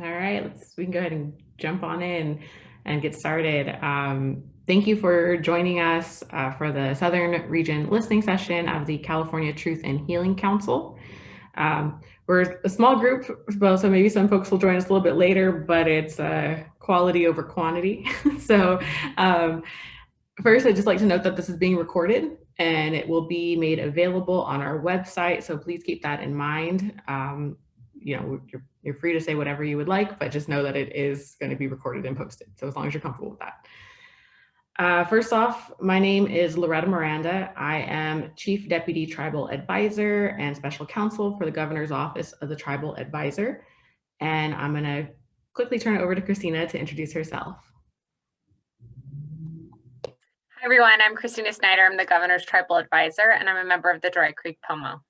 All right, we can go ahead and jump on in and get started. Thank you for joining us for the Southern Region listening session of the California Truth and Healing Council. We're a small group, well, so maybe some folks will join us a little bit later, but it's quality over quantity. So first, I'd just like to note that this is being recorded and it will be made available on our website. So please keep that in mind. You're free to say whatever you would like, but just know that it is going to be recorded and posted. So as long as you're comfortable with that. First off, my name is Loretta Miranda. I am Chief Deputy Tribal Advisor and Special Counsel for the Governor's Office of the Tribal Advisor. And I'm going to quickly turn it over to Christina to introduce herself. Hi, everyone. I'm Christina Snyder. I'm the Governor's Tribal Advisor, and I'm a member of the Dry Creek Pomo.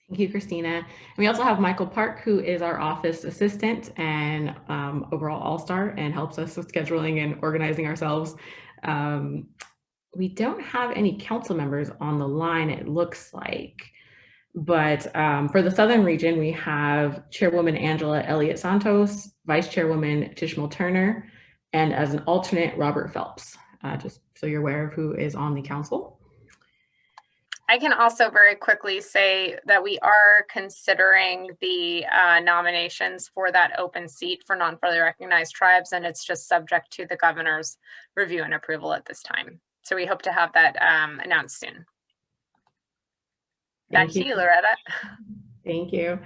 Thank you, Christina. And we also have Michael Park, who is our office assistant and overall all-star and helps us with scheduling and organizing ourselves. We don't have any council members on the line, it looks like. But for the Southern region, we have Chairwoman Angela Elliott Santos, Vice Chairwoman Tishmal Turner, and as an alternate, Robert Phelps, just so you're aware of who is on the council. I can also very quickly say that we are considering the nominations for that open seat for non-federally recognized tribes, and it's just subject to the governor's review and approval at this time. So we hope to have that announced soon. Back to you, Loretta. Thank you.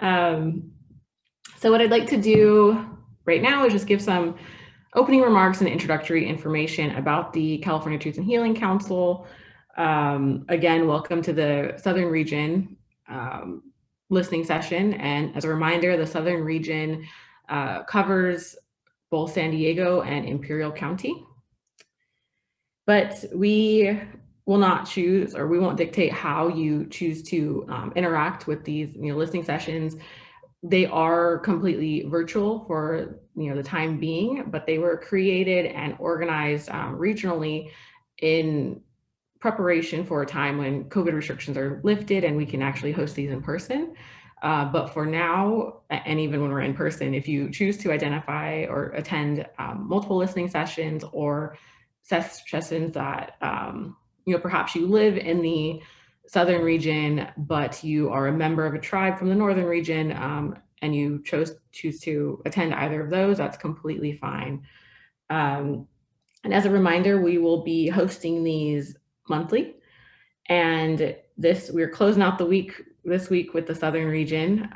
So what I'd like to do right now is just give some opening remarks and introductory information about the California Truth and Healing Council. Again, welcome to the Southern Region listening session. And as a reminder, the Southern Region covers both San Diego and Imperial County. But we will not choose, or we won't dictate how you choose to interact with these listening sessions. They are completely virtual for the time being, but they were created and organized regionally in preparation for a time when COVID restrictions are lifted and we can actually host these in person. But for now, and even when we're in person, if you choose to identify or attend multiple listening sessions or sessions that, perhaps you live in the Southern region, but you are a member of a tribe from the Northern region and you choose to attend either of those, that's completely fine. And as a reminder, we will be hosting these monthly, and we're closing out the week this week with the Southern region,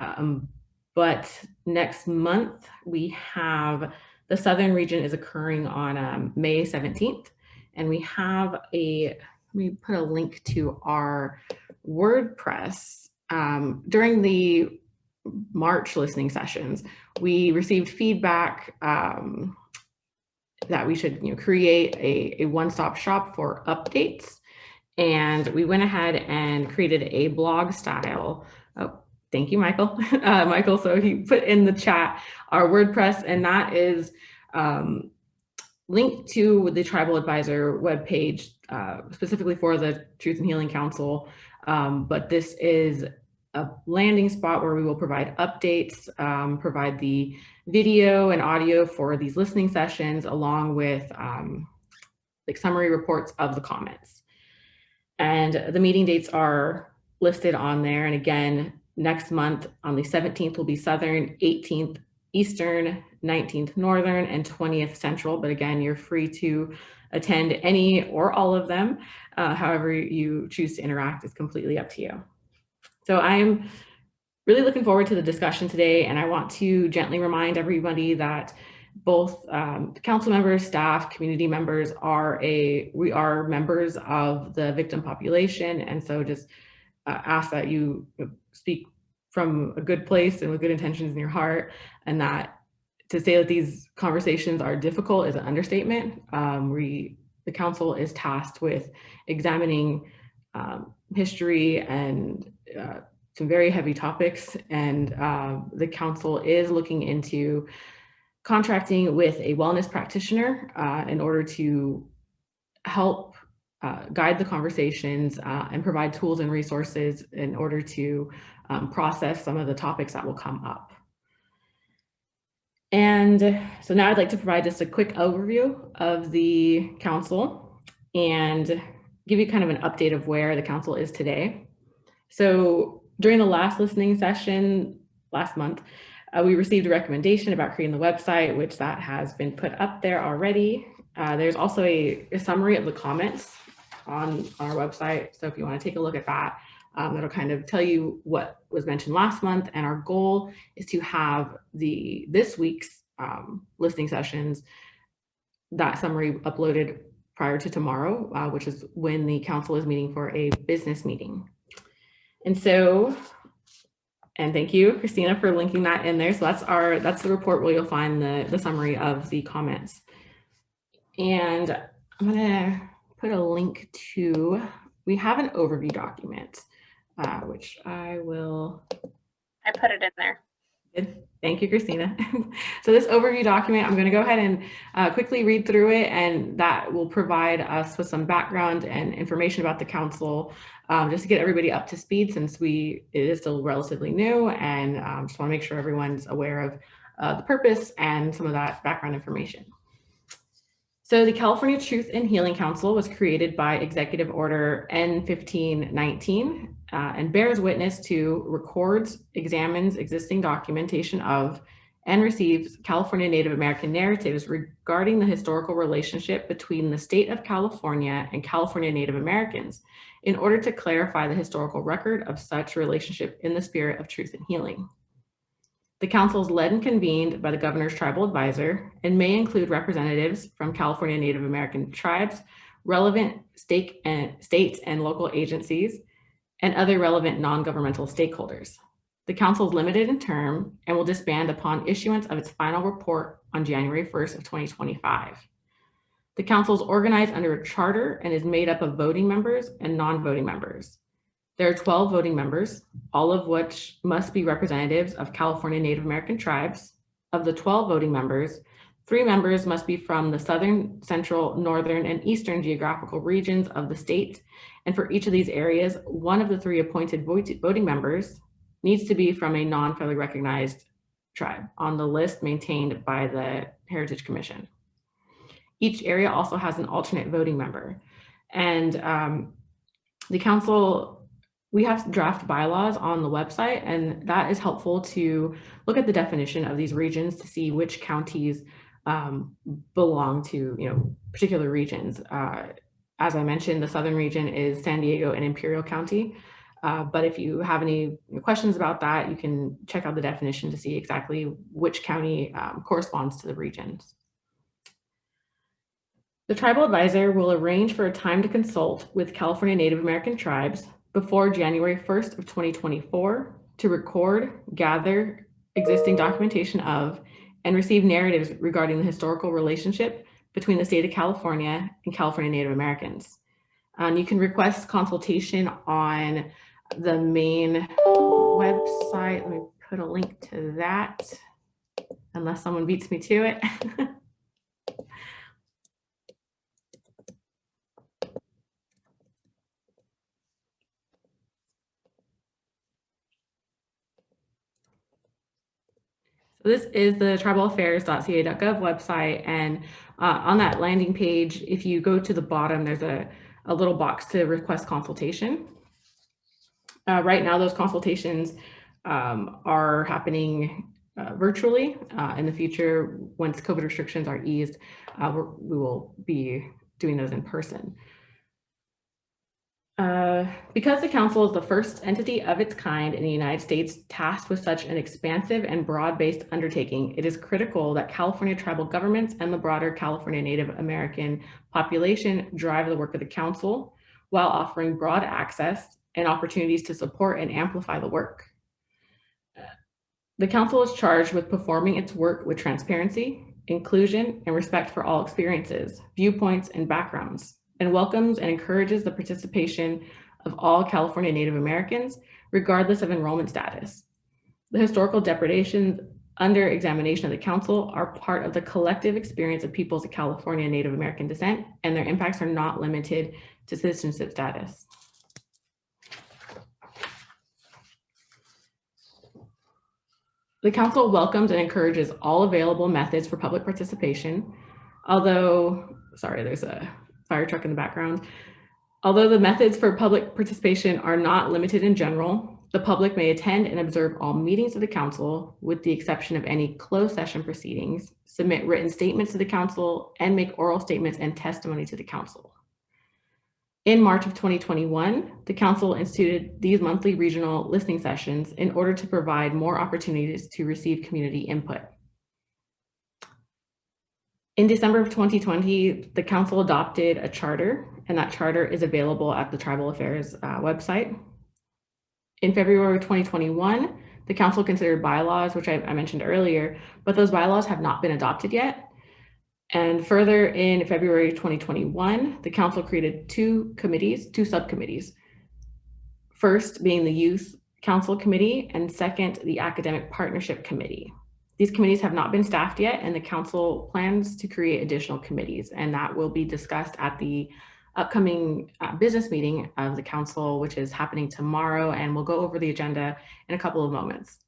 but next month we have the Southern region is occurring on May 17th, and we have let me put a link to our WordPress. During the March listening sessions, we received feedback that we should create a one-stop shop for updates. And we went ahead and created a blog style. Oh, thank you, Michael. Michael, so he put in the chat our WordPress, and that is linked to the Tribal Advisor webpage, specifically for the Truth and Healing Council. But this is a landing spot where we will provide updates, provide the video and audio for these listening sessions, along with like summary reports of the comments. And the meeting dates are listed on there. And again, next month on the 17th will be Southern, 18th Eastern, 19th Northern, and 20th Central. But again, you're free to attend any or all of them. However you choose to interact is completely up to you. So I'm really looking forward to the discussion today, and I want to gently remind everybody that both council members, staff, community members we are members of the victim population, and so just ask that you speak from a good place and with good intentions in your heart, and that to say that these conversations are difficult is an understatement. The council is tasked with examining history and some very heavy topics, and the council is looking into contracting with a wellness practitioner in order to help guide the conversations and provide tools and resources in order to process some of the topics that will come up. And so now I'd like to provide just a quick overview of the council and give you kind of an update of where the council is today. So during the last listening session last month, we received a recommendation about creating the website, which that has been put up there already. There's also a summary of the comments on our website. So if you want to take a look at that, that'll kind of tell you what was mentioned last month. And our goal is to have this week's listening sessions, that summary uploaded prior to tomorrow, which is when the council is meeting for a business meeting. And so, and thank you, Christina, for linking that in there. So that's the report where you'll find the summary of the comments. And I'm gonna put a link to, we have an overview document, which I put it in there. Good. Thank you, Christina. So this overview document, I'm going to go ahead and quickly read through it, and that will provide us with some background and information about the council, just to get everybody up to speed, since it is still relatively new, and just want to make sure everyone's aware of the purpose and some of that background information. So the California Truth and Healing Council was created by Executive Order N-1519 and bears witness to, records, examines existing documentation of, and receives California Native American narratives regarding the historical relationship between the state of California and California Native Americans in order to clarify the historical record of such relationship in the spirit of truth and healing. The council is led and convened by the governor's tribal advisor and may include representatives from California Native American tribes, relevant state and local agencies, and other relevant non-governmental stakeholders. The council is limited in term and will disband upon issuance of its final report on January 1st of 2025. The council is organized under a charter and is made up of voting members and non-voting members. There are 12 voting members, all of which must be representatives of California Native American tribes. Of the 12 voting members, 3 members must be from the southern, central, northern, and eastern geographical regions of the state. And for each of these areas, one of the 3 appointed voting members needs to be from a non-federally recognized tribe on the list maintained by the Heritage Commission. Each area also has an alternate voting member. And the council, we have draft bylaws on the website, and that is helpful to look at the definition of these regions to see which counties belong to particular regions. As I mentioned, the southern region is San Diego and Imperial County. But if you have any questions about that, you can check out the definition to see exactly which county corresponds to the regions. The tribal advisor will arrange for a time to consult with California Native American tribes before January 1st of 2024 to record, gather existing documentation of, and receive narratives regarding the historical relationship between the state of California and California Native Americans. You can request consultation on the main website. Let me put a link to that, unless someone beats me to it. So this is the tribalaffairs.ca.gov website, and on that landing page, if you go to the bottom, there's a little box to request consultation. Right now, those consultations are happening virtually. In the future, once COVID restrictions are eased, we will be doing those in person. Because the council is the first entity of its kind in the United States tasked with such an expansive and broad-based undertaking, it is critical that California tribal governments and the broader California Native American population drive the work of the council while offering broad access and opportunities to support and amplify the work. The council is charged with performing its work with transparency, inclusion, and respect for all experiences, viewpoints, and backgrounds, and welcomes and encourages the participation of all California Native Americans, regardless of enrollment status. The historical depredations under examination of the council are part of the collective experience of peoples of California Native American descent, and their impacts are not limited to citizenship status. The council welcomes and encourages all available methods for public participation, although, sorry, there's a fire truck in the background. Although the methods for public participation are not limited in general, the public may attend and observe all meetings of the council with the exception of any closed session proceedings, submit written statements to the council, and make oral statements and testimony to the council. In March of 2021, the council instituted these monthly regional listening sessions in order to provide more opportunities to receive community input. In December of 2020, the council adopted a charter, and that charter is available at the Tribal Affairs website. In February of 2021, the council considered bylaws, which I mentioned earlier, but those bylaws have not been adopted yet. And further, in February 2021, the council created two subcommittees. First being the Youth Council Committee, and second, the Academic Partnership Committee. These committees have not been staffed yet, and the council plans to create additional committees, and that will be discussed at the upcoming business meeting of the council, which is happening tomorrow, and we'll go over the agenda in a couple of moments.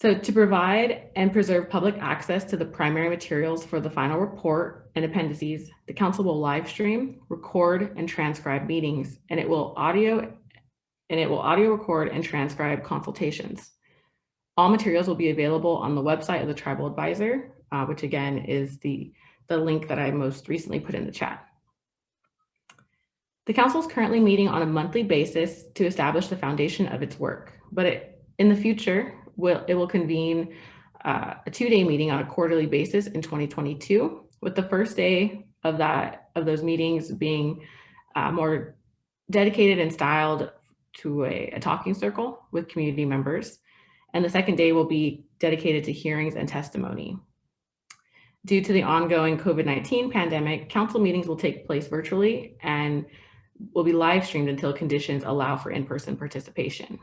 So to provide and preserve public access to the primary materials for the final report and appendices, the council will live stream, record, and transcribe meetings, and it will audio record and transcribe consultations. All materials will be available on the website of the Tribal Advisor, which again is the link that I most recently put in the chat. The council is currently meeting on a monthly basis to establish the foundation of its work, but in the future, it will convene a 2-day meeting on a quarterly basis in 2022, with the first day of those meetings being more dedicated and styled to a talking circle with community members. And the second day will be dedicated to hearings and testimony. Due to the ongoing COVID-19 pandemic, council meetings will take place virtually and will be live streamed until conditions allow for in-person participation.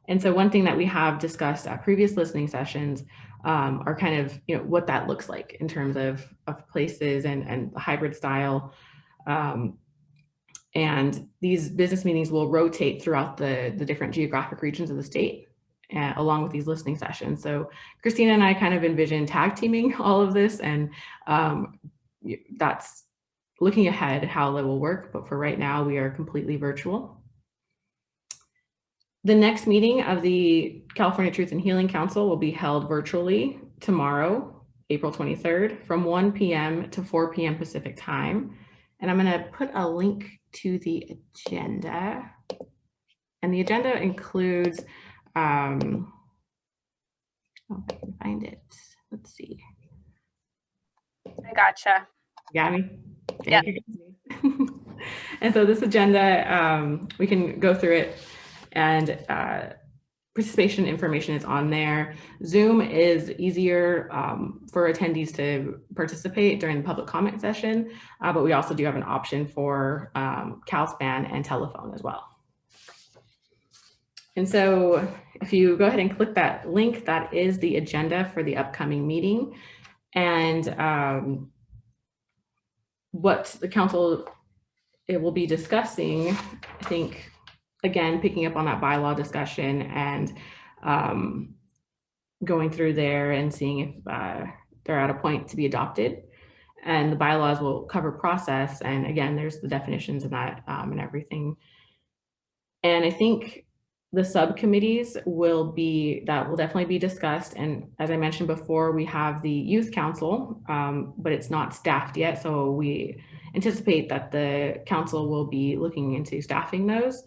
And so one thing that we have discussed at previous listening sessions are kind of, what that looks like in terms of places and the hybrid style. And these business meetings will rotate throughout the different geographic regions of the state, along with these listening sessions. So Christina and I kind of envision tag teaming all of this, and that's looking ahead how that will work. But for right now, we are completely virtual. The next meeting of the California Truth and Healing Council will be held virtually tomorrow, April 23rd, from 1 p.m. to 4 p.m. Pacific time. And I'm going to put a link to the agenda. And the agenda includes, oh, if I can find it. Let's see. I gotcha. Got me? Yeah. And so this agenda, we can go through it, and participation information is on there. Zoom is easier for attendees to participate during the public comment session, but we also do have an option for CalSpan and telephone as well. And so if you go ahead and click that link, that is the agenda for the upcoming meeting. And what the council will be discussing, I think, again, picking up on that bylaw discussion and going through there and seeing if they're at a point to be adopted. And the bylaws will cover process. And again, there's the definitions of that and everything. And I think the subcommittees will definitely be discussed. And as I mentioned before, we have the Youth Council, but it's not staffed yet. So we anticipate that the council will be looking into staffing those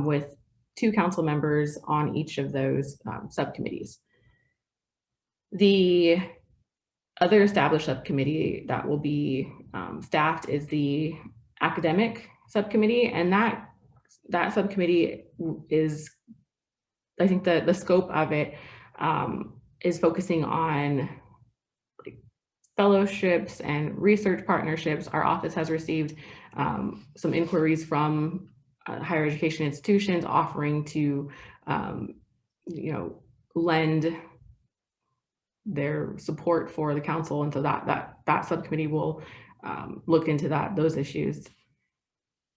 with 2 council members on each of those subcommittees. The other established subcommittee that will be staffed is the Academic Subcommittee, and that subcommittee is, I think the scope of it is focusing on fellowships and research partnerships. Our office has received some inquiries from higher education institutions offering to, lend their support for the council, and so that subcommittee will look into those issues.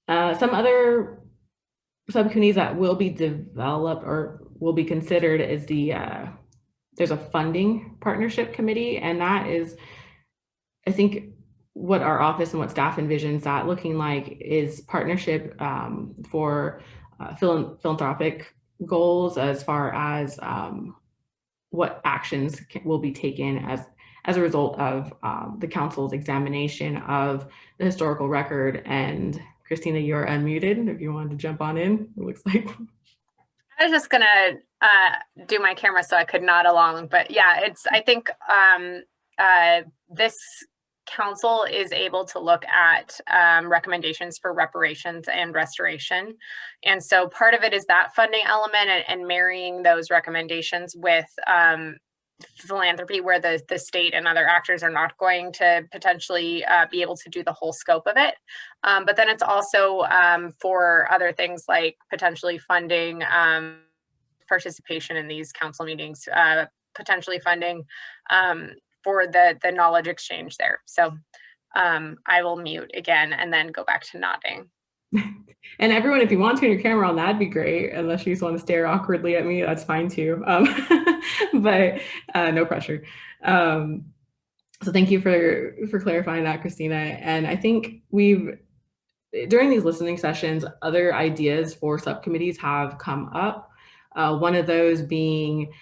Some other subcommittees that will be developed or will be considered is there's a funding partnership committee, and that is, I think, what our office and what staff envisions that looking like is partnership for philanthropic goals, as far as what actions will be taken as a result of the council's examination of the historical record. And Christina, you're unmuted if you wanted to jump on in, it looks like. I was just gonna do my camera so I could nod along, but yeah, I think this council is able to look at recommendations for reparations and restoration. And so part of it is that funding element and marrying those recommendations with philanthropy, where the state and other actors are not going to potentially be able to do the whole scope of it. But then it's also for other things like potentially funding participation in these council meetings, potentially funding for the knowledge exchange there. So I will mute again and then go back to nodding. And everyone, if you want to turn your camera on, that'd be great. Unless you just want to stare awkwardly at me, that's fine too. But no pressure. So thank you for clarifying that, Christina. And I think during these listening sessions, other ideas for subcommittees have come up. One of those being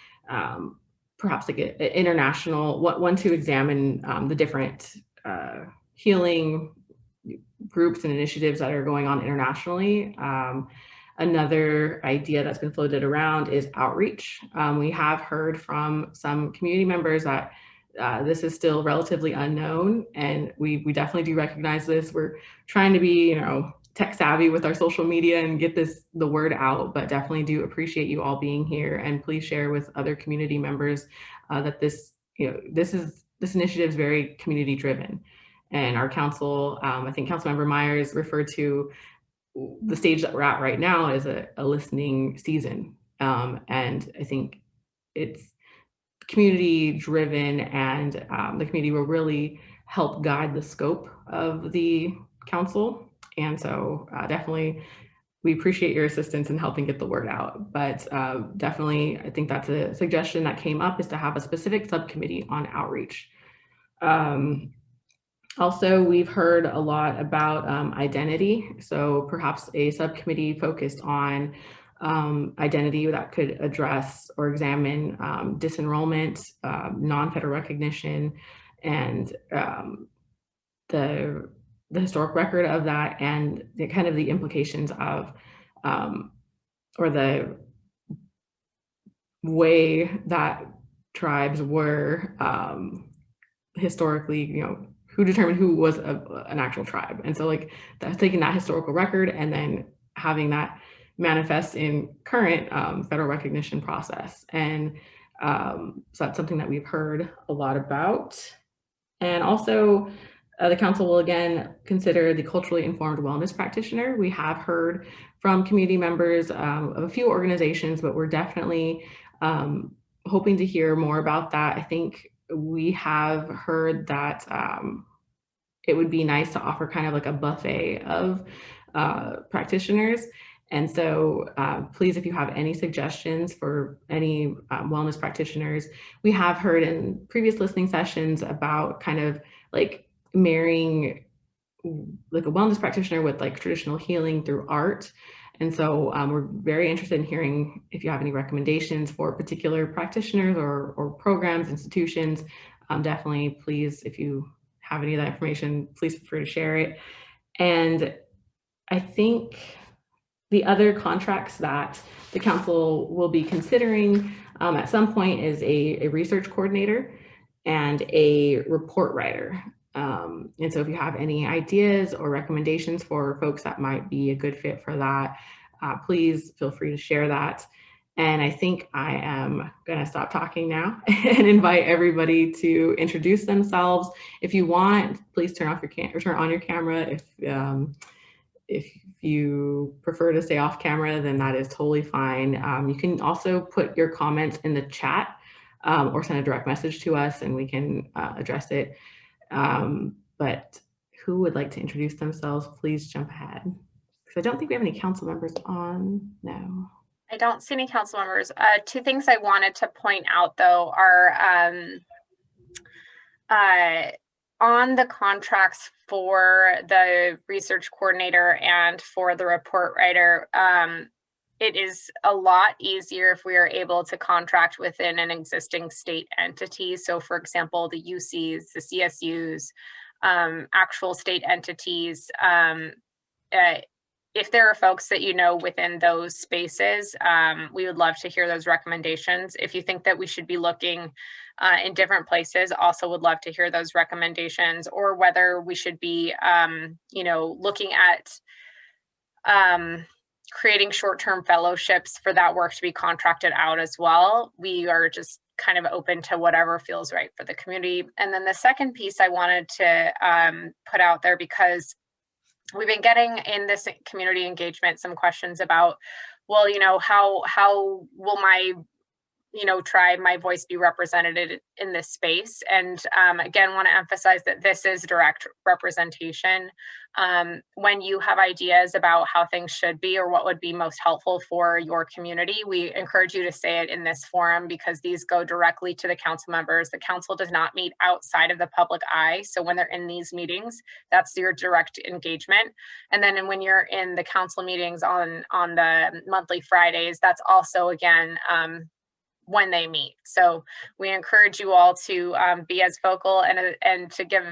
perhaps like an international one to examine the different healing groups and initiatives that are going on internationally. Another idea that's been floated around is outreach. We have heard from some community members that this is still relatively unknown, and we definitely do recognize this. We're trying to be, tech savvy with our social media and get the word out, but definitely do appreciate you all being here, and please share with other community members that this initiative is very community driven. And our council, I think Councilmember Myers referred to the stage that we're at right now as a listening season. And I think it's community driven, and the community will really help guide the scope of the council. And so definitely we appreciate your assistance in helping get the word out. But definitely, I think that's a suggestion that came up, is to have a specific subcommittee on outreach. Also, we've heard a lot about identity. So perhaps a subcommittee focused on identity that could address or examine disenrollment, non-federal recognition, and the historic record of that, and the implications of or the way that tribes were historically, who determined who was an actual tribe. And so taking that historical record and then having that manifest in current federal recognition process. And so that's something that we've heard a lot about. And also the council will again consider the culturally informed wellness practitioner. We have heard from community members of a few organizations, but we're definitely hoping to hear more about that. I think we have heard that it would be nice to offer kind of like a buffet of practitioners. And so please, if you have any suggestions for any wellness practitioners, we have heard in previous listening sessions about kind of marrying a wellness practitioner with traditional healing through art. And so we're very interested in hearing if you have any recommendations for particular practitioners or programs, institutions. Definitely, please, if you have any of that information, please feel free to share it. And I think the other contracts that the council will be considering at some point is a research coordinator and a report writer. And so if you have any ideas or recommendations for folks that might be a good fit for that, please feel free to share that. And I think I am gonna stop talking now and invite everybody to introduce themselves. If you want, please turn on your camera if you prefer to stay off camera, then that is totally fine. You can also put your comments in the chat or send a direct message to us and we can address it. But who would like to introduce themselves? Please jump ahead. Because I don't think we have any council members on. No. I don't see any council members. Two things I wanted to point out, though, are on the contracts for the research coordinator and for the report writer. It is a lot easier if we are able to contract within an existing state entity. So, for example, the UCs, the CSUs, actual state entities. If there are folks that you know within those spaces, we would love to hear those recommendations. If you think that we should be looking in different places, also would love to hear those recommendations, or whether we should be, looking at creating short-term fellowships for that work to be contracted out as well. We are just kind of open to whatever feels right for the community. And then the second piece I wanted to put out there, because we've been getting in this community engagement some questions about, well, how will my tribe, my voice be represented in this space? And again, want to emphasize that this is direct representation. When you have ideas about how things should be or what would be most helpful for your community, we encourage you to say it in this forum, because these go directly to the council members. The council does not meet outside of the public eye. So when they're in these meetings, that's your direct engagement. And then when you're in the council meetings on the monthly Fridays, that's also, again, when they meet. So we encourage you all to be as vocal and to give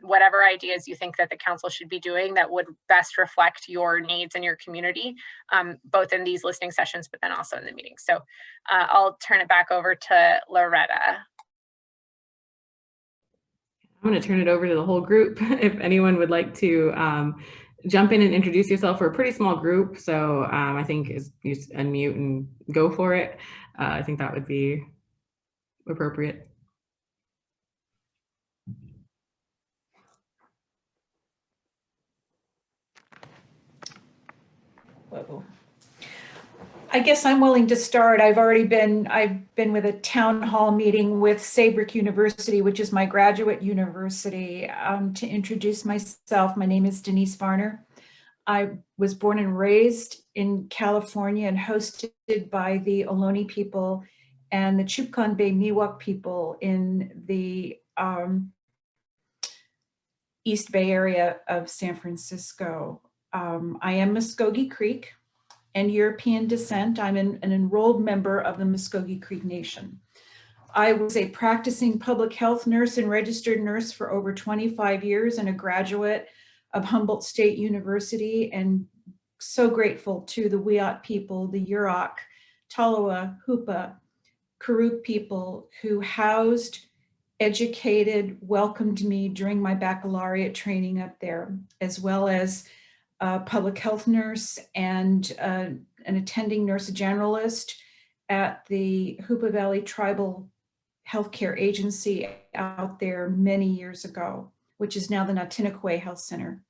whatever ideas you think that the council should be doing that would best reflect your needs and your community, both in these listening sessions, but then also in the meetings. So I'll turn it back over to Loretta. I'm going to turn it over to the whole group. If anyone would like to jump in and introduce yourself. We're a pretty small group, so I think you unmute and go for it. I think that would be appropriate. Whoa. I guess I'm willing to start. I've been with a town hall meeting with Saybrook University, which is my graduate university, to introduce myself. My name is Denise Varner. I was born and raised in California and hosted by the Ohlone people and the Chupcon Bay Miwok people in the East Bay area of San Francisco. I am Muskogee Creek and European descent. I'm an enrolled member of the Muskogee Creek Nation. I was a practicing public health nurse and registered nurse for over 25 years and a graduate of Humboldt State University, and so grateful to the Wiyot people, the Yurok, Tolowa, Hoopa, Karuk people who housed, educated, welcomed me during my baccalaureate training up there, as well as a public health nurse and an attending nurse generalist at the Hoopa Valley Tribal Healthcare Agency out there many years ago, which is now the Natinakwe Health Center.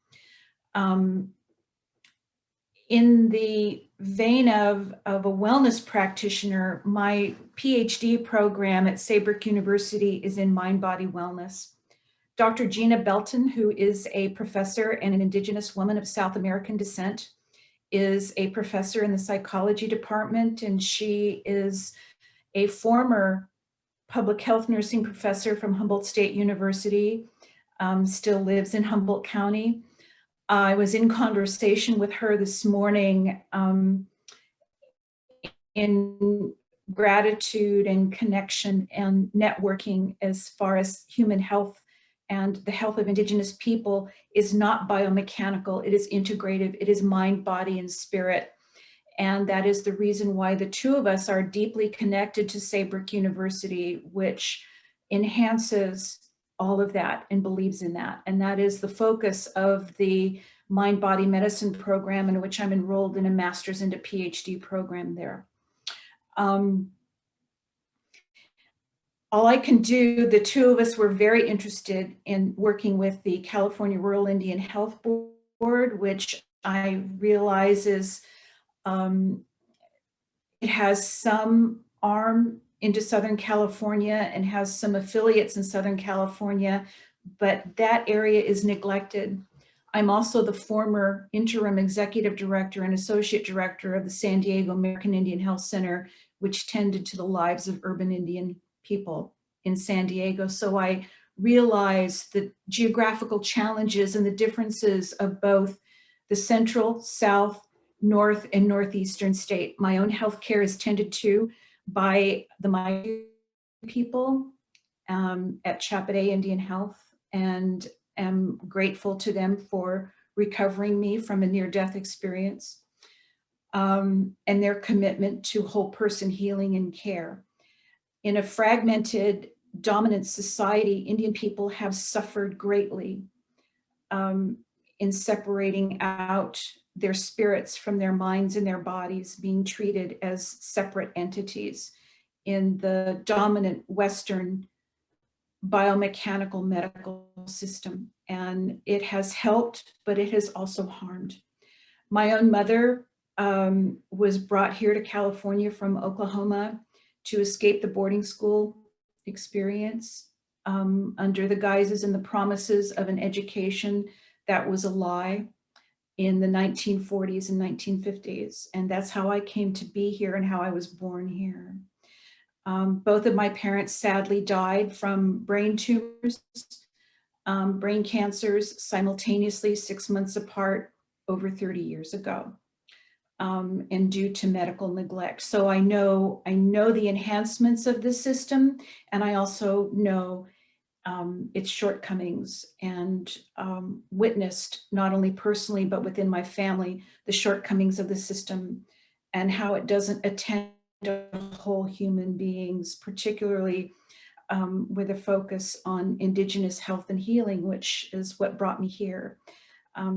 In the vein of a wellness practitioner, my PhD program at Saybrook University is in mind-body wellness. Dr. Gina Belton, who is a professor and an Indigenous woman of South American descent, is a professor in the psychology department, and she is a former public health nursing professor from Humboldt State University, still lives in Humboldt County. I was in conversation with her this morning in gratitude and connection and networking as far as human health and the health of Indigenous people is not biomechanical, it is integrative, it is mind, body, and spirit. And that is the reason why the two of us are deeply connected to Saybrook University, which enhances all of that and believes in that. And that is the focus of the mind-body medicine program, in which I'm enrolled in a master's and a PhD program there. All I can do, the two of us were very interested in working with the California Rural Indian Health Board, which I realize is it has some arm into Southern California and has some affiliates in Southern California, but that area is neglected. I'm also the former interim executive director and associate director of the San Diego American Indian Health Center, which tended to the lives of urban Indian people in San Diego. So I realize the geographical challenges and the differences of both the central, south, north, and northeastern state. My own healthcare is tended to by the Maya people at Chappaday Indian Health, and am grateful to them for recovering me from a near-death experience, and their commitment to whole person healing and care. In a fragmented, dominant society, Indian people have suffered greatly in separating out their spirits from their minds and their bodies, being treated as separate entities in the dominant Western biomechanical medical system. And it has helped, but it has also harmed. My own mother was brought here to California from Oklahoma to escape the boarding school experience under the guises and the promises of an education that was a lie in the 1940s and 1950s. And that's how I came to be here and how I was born here. Both of my parents sadly died from brain tumors, brain cancers simultaneously 6 months apart over 30 years ago, and due to medical neglect. So I know the enhancements of the system, and I also know its shortcomings, and witnessed not only personally, but within my family, the shortcomings of the system and how it doesn't attend to whole human beings, particularly with a focus on Indigenous health and healing, which is what brought me here.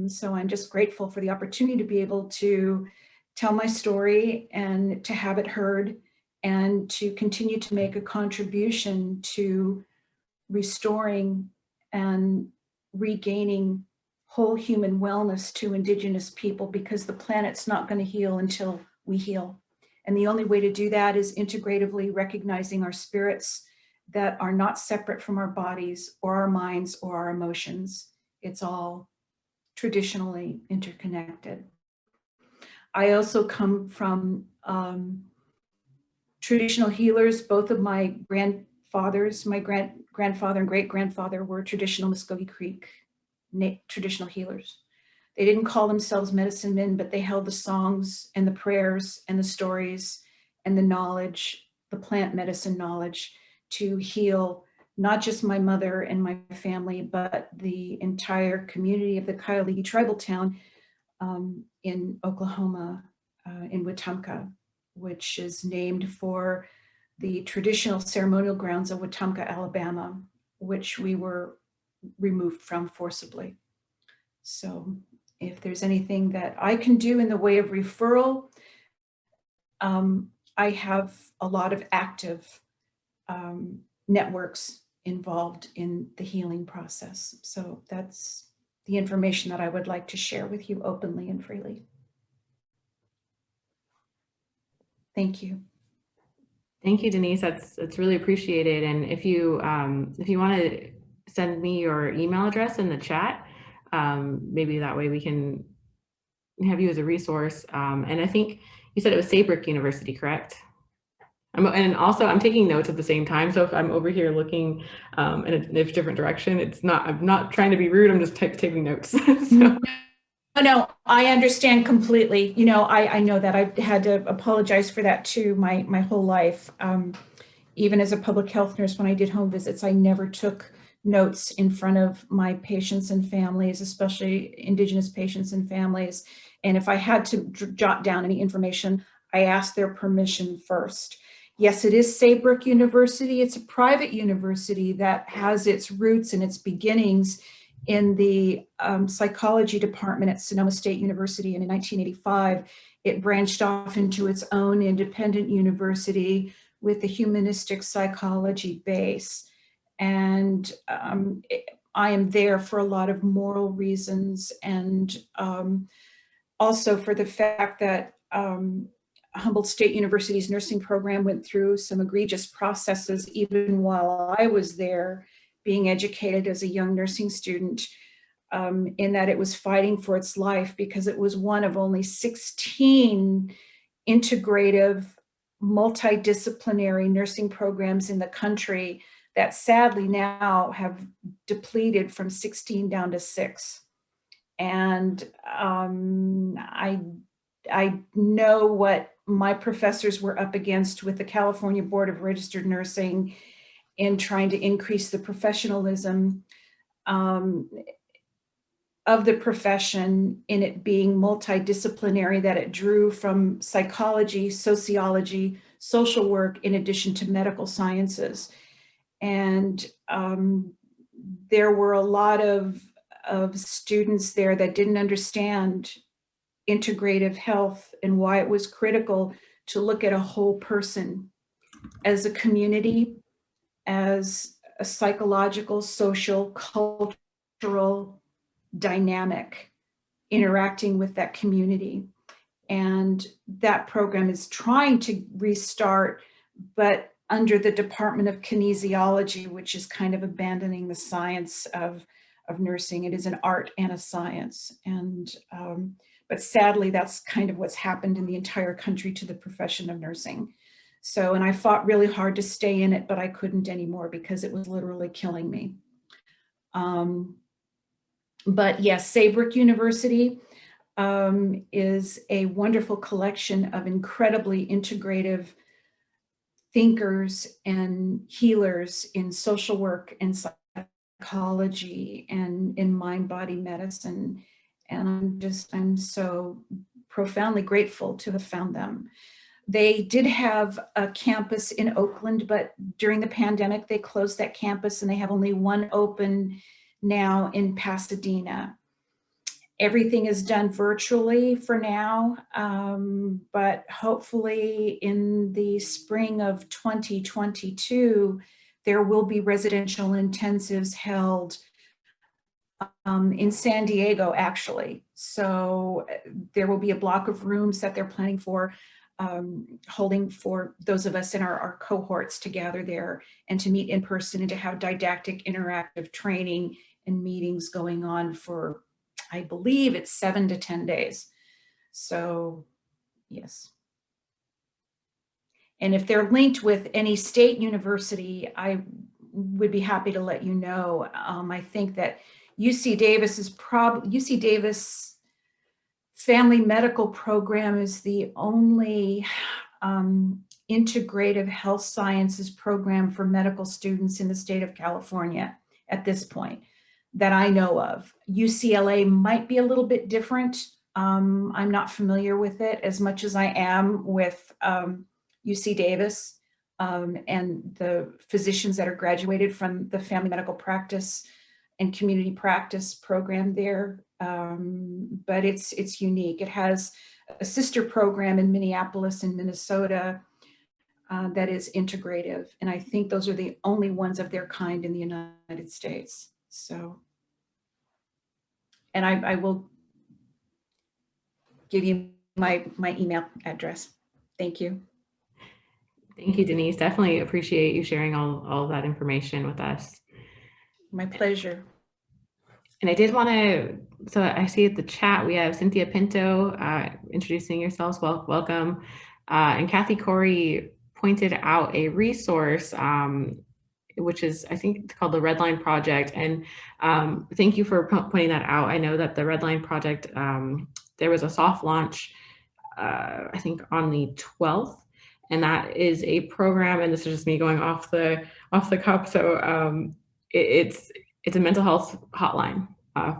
So I'm just grateful for the opportunity to be able to tell my story and to have it heard, and to continue to make a contribution to restoring and regaining whole human wellness to Indigenous people, because the planet's not going to heal until we heal. And the only way to do that is integratively recognizing our spirits that are not separate from our bodies or our minds or our emotions. It's all traditionally interconnected. I also come from traditional healers. Both of my grandfathers, my grandfather and great-grandfather, were traditional Muskogee Creek traditional healers. They didn't call themselves medicine men, but they held the songs and the prayers and the stories and the knowledge, the plant medicine knowledge, to heal not just my mother and my family, but the entire community of the Kialigi tribal town in Oklahoma, in Wetumpka, which is named for the traditional ceremonial grounds of Wetumpka, Alabama, which we were removed from forcibly. So if there's anything that I can do in the way of referral, I have a lot of active networks involved in the healing process. So that's the information that I would like to share with you openly and freely. Thank you. Thank you, Denise. That's really appreciated. And if you want to send me your email address in the chat, maybe that way we can have you as a resource. And I think you said it was Saybrook University, correct? And also I'm taking notes at the same time. So if I'm over here looking in a different direction, I'm not trying to be rude. I'm just taking notes. So. No, I understand completely. You know, I know that I've had to apologize for that too my whole life. Even as a public health nurse, when I did home visits, I never took notes in front of my patients and families, especially Indigenous patients and families. And if I had to jot down any information, I asked their permission first. Yes, it is Saybrook University. It's a private university that has its roots and its beginnings in the psychology department at Sonoma State University. And in 1985, it branched off into its own independent university with a humanistic psychology base. And I am there for a lot of moral reasons and also for the fact that Humboldt State University's nursing program went through some egregious processes even while I was there being educated as a young nursing student, in that it was fighting for its life because it was one of only 16 integrative, multidisciplinary nursing programs in the country that sadly now have depleted from 16 down to 6. And I know what my professors were up against with the California Board of Registered Nursing in trying to increase the professionalism of the profession, in it being multidisciplinary, that it drew from psychology, sociology, social work, in addition to medical sciences. And there were a lot of students there that didn't understand integrative health and why it was critical to look at a whole person as a community, as a psychological, social, cultural dynamic interacting with that community. And that program is trying to restart, but under the Department of Kinesiology, which is kind of abandoning the science of nursing. It is an art and a science. And but sadly, that's kind of what's happened in the entire country to the profession of nursing. So, and I fought really hard to stay in it, but I couldn't anymore because it was literally killing me. But yes, Saybrook University is a wonderful collection of incredibly integrative thinkers and healers in social work and psychology and in mind-body medicine. And I'm so profoundly grateful to have found them. They did have a campus in Oakland, but during the pandemic, they closed that campus and they have only one open now in Pasadena. Everything is done virtually for now, but hopefully in the spring of 2022, there will be residential intensives held in San Diego, actually. So there will be a block of rooms that they're planning for, holding for those of us in our cohorts to gather there and to meet in person and to have didactic interactive training and meetings going on for, I believe it's 7 to 10 days. So yes. And if they're linked with any state university, I would be happy to let you know. I think that UC Davis Family Medical Program is the only integrative health sciences program for medical students in the state of California at this point that I know of. UCLA might be a little bit different. I'm not familiar with it as much as I am with UC Davis and the physicians that are graduated from the family medical practice and community practice program there. But it's unique. It has a sister program in Minneapolis and Minnesota that is integrative. And I think those are the only ones of their kind in the United States. So, and I will give you my email address. Thank you. Thank you, Denise. Definitely appreciate you sharing all of that information with us. My pleasure. And I did want to, so I see at the chat, we have Cynthia Pinto introducing yourselves, welcome. And Kathy Corey pointed out a resource, which is, I think it's called the Redline Project. And thank you for pointing that out. I know that the Redline Project, there was a soft launch, I think on the 12th. And that is a program, and this is just me going off the cuff. So it's a mental health hotline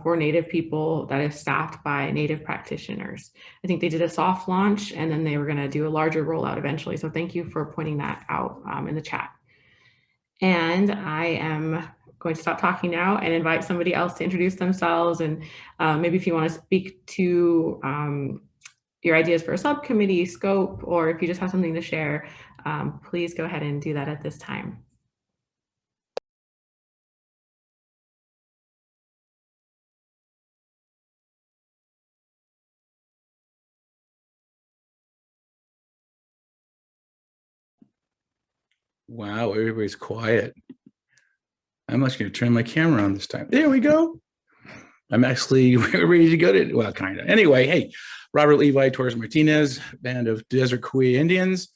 for Native people that is staffed by Native practitioners. I think they did a soft launch and then they were going to do a larger rollout eventually. So thank you for pointing that out in the chat. And I am going to stop talking now and invite somebody else to introduce themselves. And maybe if you want to speak to your ideas for a subcommittee scope, or if you just have something to share, please go ahead and do that at this time. Wow, everybody's quiet. I'm actually going to turn my camera on this time. There we go. I'm actually ready to go to, well, kind of. Anyway, hey, Robert Levi, Torres Martinez, band of Desert Korea Indians.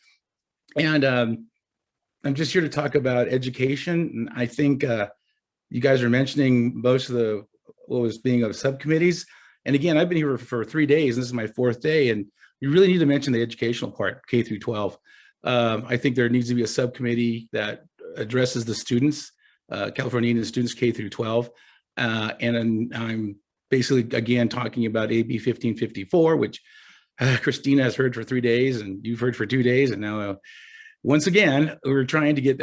And I'm just here to talk about education. And I think you guys are mentioning most of the, what was being of subcommittees. And again, I've been here for 3 days. And this is my 4th day. And you really need to mention the educational part, K through 12. I think there needs to be a subcommittee that addresses the students, California Indian students K through 12. And I'm basically, again, talking about AB 1554, which Christina has heard for 3 days and you've heard for 2 days. And now, once again, we're trying to get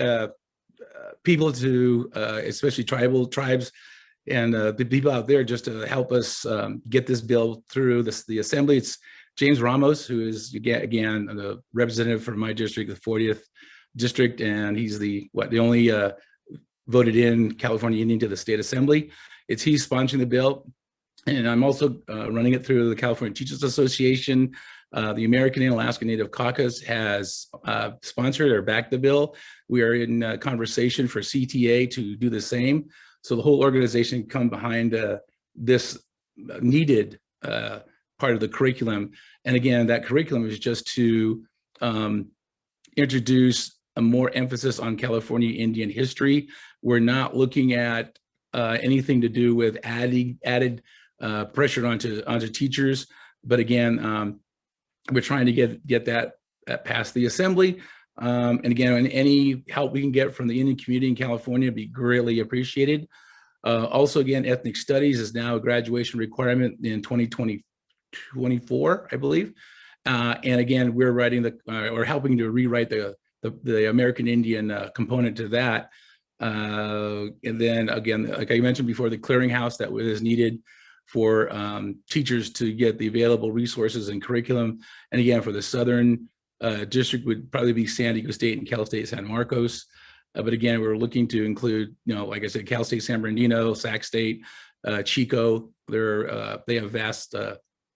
people to, especially tribes and the people out there just to help us get this bill through the assembly. It's James Ramos, who is, again, the representative from my district, the 40th district, and he's the only voted in California Indian to the state assembly. He's sponsoring the bill. And I'm also running it through the California Teachers Association. The American and Alaska Native Caucus has sponsored or backed the bill. We are in conversation for CTA to do the same. So the whole organization come behind this needed part of the curriculum. And again, that curriculum is just to introduce a more emphasis on California Indian history. We're not looking at anything to do with added pressure onto teachers. But again, we're trying to get that past the assembly. And again, any help we can get from the Indian community in California would be greatly appreciated. Also, again, ethnic studies is now a graduation requirement in 2024, I believe. And again, we're writing or helping to rewrite the American Indian component to that. And then again, like I mentioned before, the clearinghouse that is needed for teachers to get the available resources and curriculum. And again, for the Southern district would probably be San Diego State and Cal State San Marcos. But again, we're looking to include, like I said, Cal State San Bernardino, Sac State, Chico. They have vast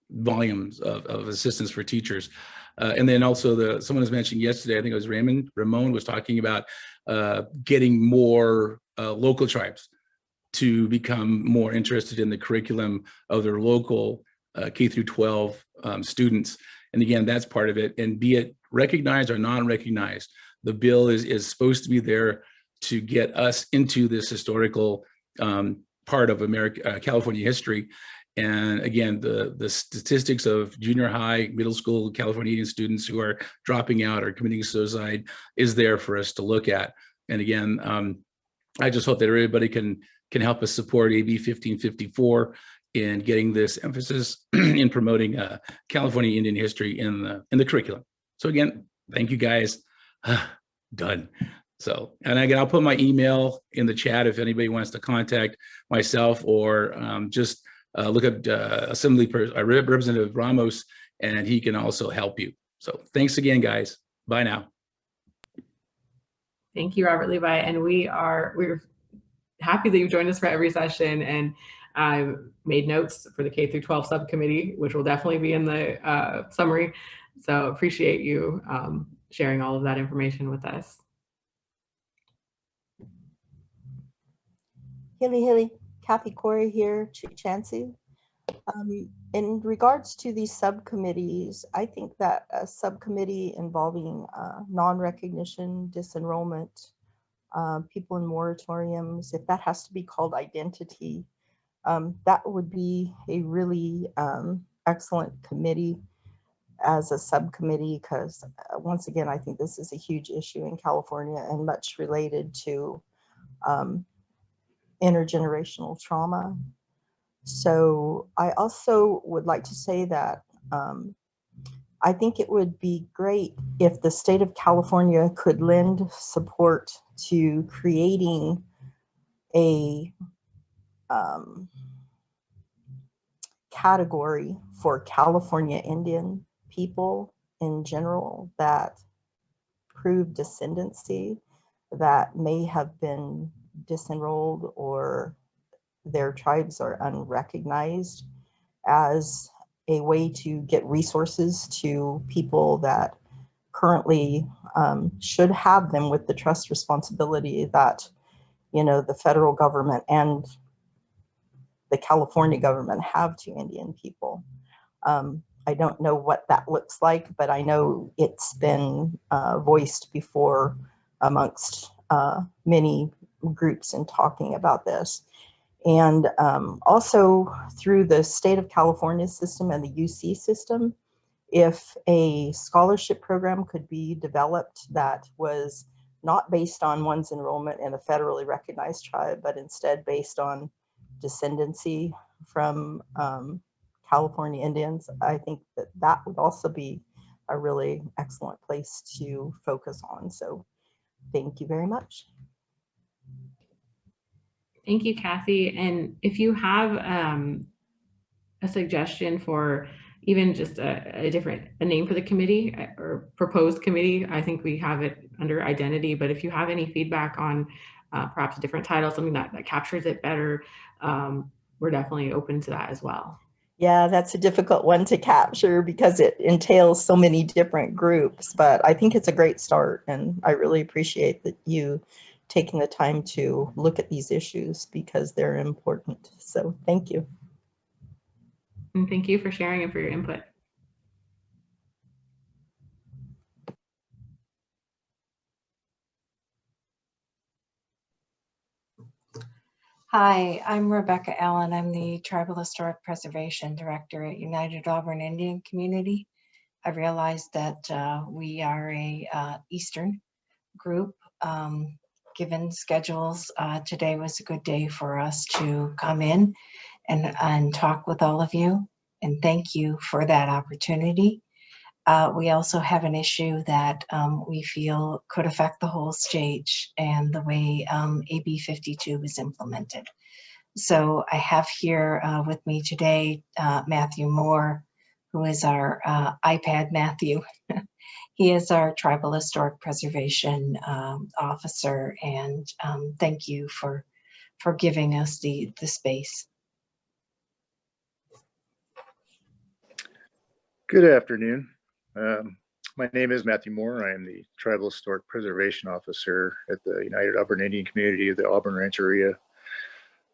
volumes of assistance for teachers. And then also someone was mentioning yesterday, I think it was Ramon was talking about getting more local tribes to become more interested in the curriculum of their local K through 12 students. And again, that's part of it. And be it recognized or non-recognized, the bill is supposed to be there to get us into this historical part of California history. And again, the statistics of junior high, middle school California Indian students who are dropping out or committing suicide is there for us to look at. And again, I just hope that everybody can help us support AB 1554 in getting this emphasis in promoting California Indian history in the curriculum. So again, thank you guys. Done. So, and again, I'll put my email in the chat if anybody wants to contact myself or just look at Representative Ramos, and he can also help you. So thanks again, guys. Bye now. Thank you, Robert Levi. And we're happy that you joined us for every session, and I made notes for the K through 12 subcommittee, which will definitely be in the summary. So appreciate you sharing all of that information with us. Hilly, Kathy Corey here, Chansey. In regards to these subcommittees, I think that a subcommittee involving non-recognition, disenrollment, people in moratoriums, if that has to be called identity, that would be a really excellent committee as a subcommittee, because once again, I think this is a huge issue in California and much related to intergenerational trauma. So I also would like to say that I think it would be great if the state of California could lend support to creating a category for California Indian people in general that prove descendancy, that may have been disenrolled or their tribes are unrecognized, as a way to get resources to people that currently should have them with the trust responsibility that, you know, the federal government and the California government have to Indian people. I don't know what that looks like, but I know it's been voiced before amongst many groups in talking about this. And also through the state of California system and the UC system, if a scholarship program could be developed that was not based on one's enrollment in a federally recognized tribe, but instead based on descendancy from California Indians, I think that that would also be a really excellent place to focus on. So thank you very much. Thank you, Kathy. And if you have a suggestion for even just a name for the committee or proposed committee, I think we have it under identity, but if you have any feedback on perhaps a different title, something that captures it better, we're definitely open to that as well. Yeah, that's a difficult one to capture because it entails so many different groups, but I think it's a great start, and I really appreciate that you taking the time to look at these issues because they're important. So thank you. And thank you for sharing and for your input. Hi, I'm Rebecca Allen. I'm the Tribal Historic Preservation Director at United Auburn Indian Community. I realized that we are a Eastern group. Given schedules, today was a good day for us to come in and talk with all of you. And thank you for that opportunity. We also have an issue that we feel could affect the whole state and the way AB 52 is implemented. So I have here with me today Matthew Moore, who is our iPad Matthew. He is our Tribal Historic Preservation Officer, and thank you for giving us the space. Good afternoon. My name is Matthew Moore. I am the Tribal Historic Preservation Officer at the United Auburn Indian Community of the Auburn Rancheria.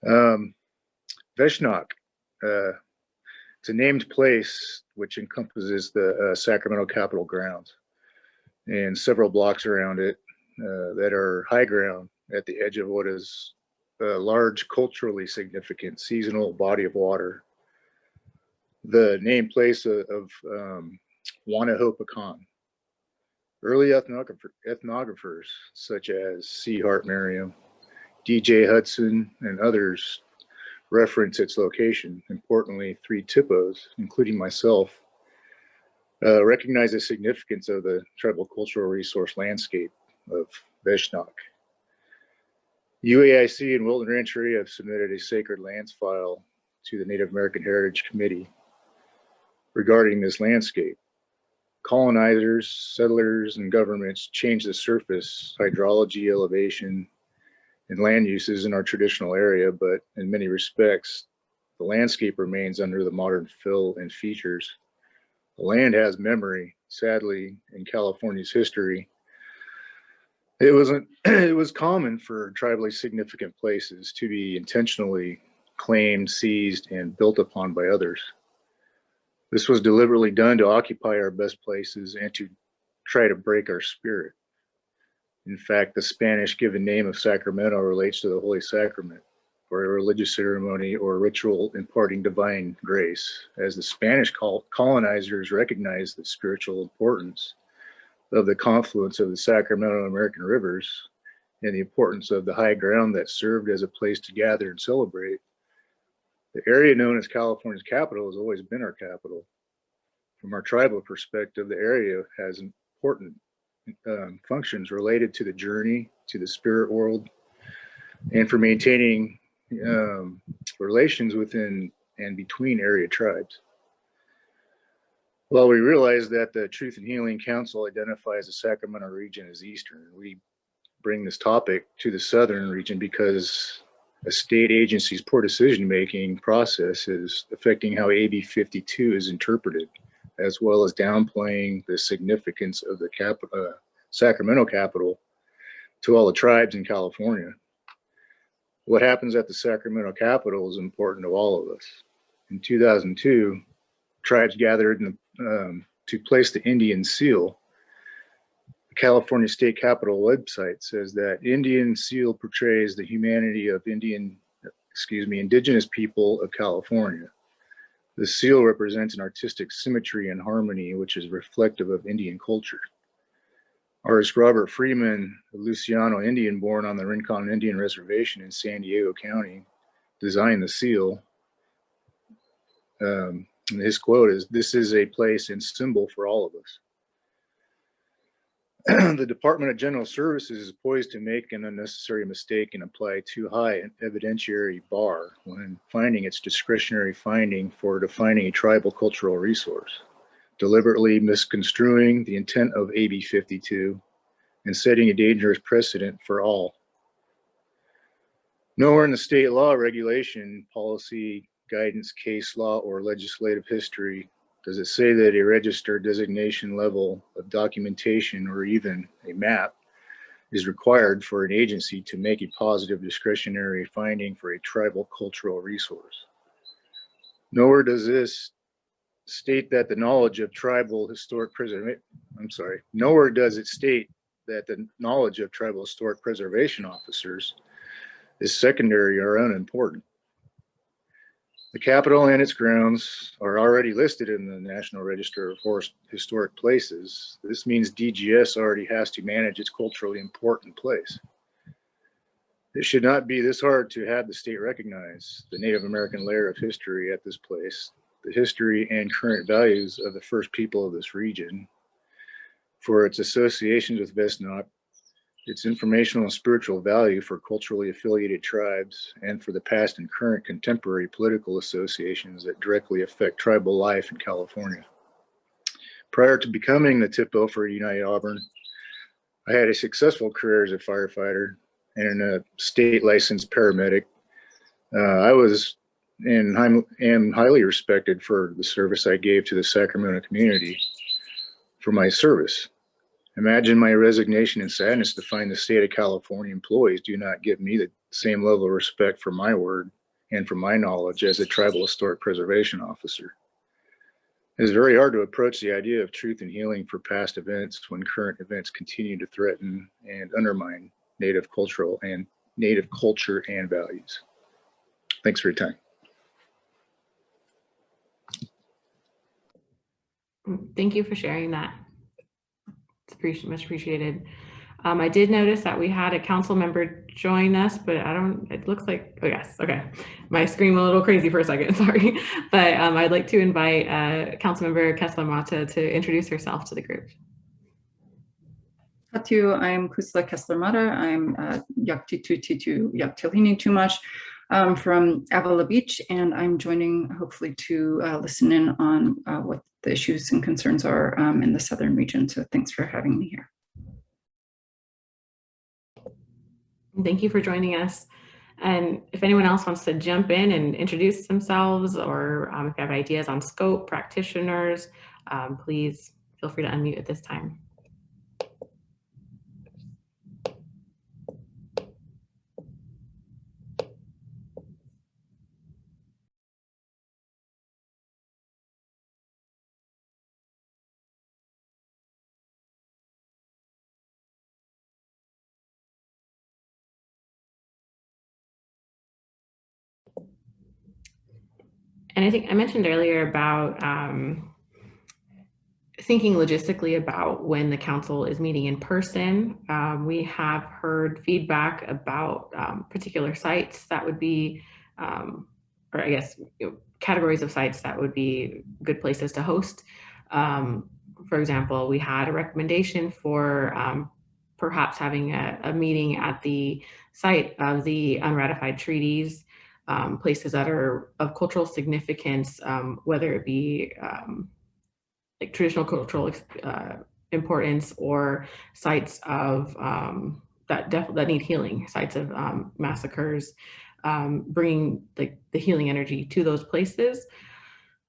Veshnok, it's a named place which encompasses the Sacramento Capitol grounds and several blocks around it that are high ground at the edge of what is a large culturally significant seasonal body of water. The named place of Wanahopakan. Early ethnographers such as C. Hart Merriam, D.J. Hudson, and others reference its location. Importantly, 3 TIPOs, including myself, recognize the significance of the tribal cultural resource landscape of Veshnok. UAIC and Wilton Rancheria have submitted a sacred lands file to the Native American Heritage Committee regarding this landscape. Colonizers, settlers, and governments changed the surface, hydrology, elevation, and land uses in our traditional area, but in many respects, the landscape remains under the modern fill and features. The land has memory. Sadly, in California's history, it was common for tribally significant places to be intentionally claimed, seized, and built upon by others. This was deliberately done to occupy our best places and to try to break our spirit. In fact, the Spanish given name of Sacramento relates to the Holy Sacrament, or a religious ceremony or ritual imparting divine grace, as the Spanish colonizers recognized the spiritual importance of the confluence of the Sacramento and American rivers and the importance of the high ground that served as a place to gather and celebrate. The area known as California's capital has always been our capital. From our tribal perspective, the area has important functions related to the journey, to the spirit world, and for maintaining relations within and between area tribes. While we realize that the Truth and Healing Council identifies the Sacramento region as Eastern, we bring this topic to the Southern region because a state agency's poor decision-making process is affecting how AB 52 is interpreted as well as downplaying the significance of the Sacramento capital to all the tribes in California. What happens at the Sacramento capital is important to all of us. In 2002, tribes gathered to place the Indian seal. The California State Capitol website says that Indian seal portrays the humanity of indigenous people of California. The seal represents an artistic symmetry and harmony, which is reflective of Indian culture. Artist Robert Freeman, a Luciano Indian born on the Rincon Indian Reservation in San Diego County, designed the seal. And his quote is, "This is a place and symbol for all of us." The Department of General Services is poised to make an unnecessary mistake and apply too high an evidentiary bar when finding its discretionary finding for defining a tribal cultural resource, deliberately misconstruing the intent of AB 52 and setting a dangerous precedent for all. Nowhere in the state law, regulation, policy, guidance, case law, or legislative history does it say that a registered designation level of documentation or even a map is required for an agency to make a positive discretionary finding for a tribal cultural resource. Nowhere does this state that the knowledge of tribal historic preservation, nowhere does it state that the knowledge of tribal historic preservation officers is secondary or unimportant. The Capitol and its grounds are already listed in the National Register of Historic Places. This means DGS already has to manage its culturally important place. It should not be this hard to have the state recognize the Native American layer of history at this place, the history and current values of the first people of this region, for its associations with Vesnok, its informational and spiritual value for culturally affiliated tribes, and for the past and current contemporary political associations that directly affect tribal life in California. Prior to becoming the TIPO for United Auburn, I had a successful career as a firefighter and a state licensed paramedic. I was and am highly respected for the service I gave to the Sacramento community for my service. Imagine my resignation and sadness to find the state of California employees do not give me the same level of respect for my word and for my knowledge as a tribal historic preservation officer. It is very hard to approach the idea of truth and healing for past events when current events continue to threaten and undermine Native culture and values. Thanks for your time. Thank you for sharing that. It's much appreciated. I did notice that we had a council member join us, but it looks like, oh yes, okay. My screen went a little crazy for a second, sorry. But I'd like to invite Councilmember Kesla Mata to introduce herself to the group. Hatu, I'm Kusla Kessler-Mata. I'm Yakti Yaktilini too much from Avila Beach, and I'm joining hopefully to listen in on what the issues and concerns are in the southern region. So thanks for having me here. Thank you for joining us. And if anyone else wants to jump in and introduce themselves, or if you have ideas on scope, practitioners, please feel free to unmute at this time. And I think I mentioned earlier about thinking logistically about when the council is meeting in person. We have heard feedback about particular sites that would be, or I guess, categories of sites that would be good places to host. For example, we had a recommendation for perhaps having a meeting at the site of the unratified treaties, places that are of cultural significance, whether it be like traditional cultural importance, or sites of that need healing, sites of massacres, bringing the healing energy to those places.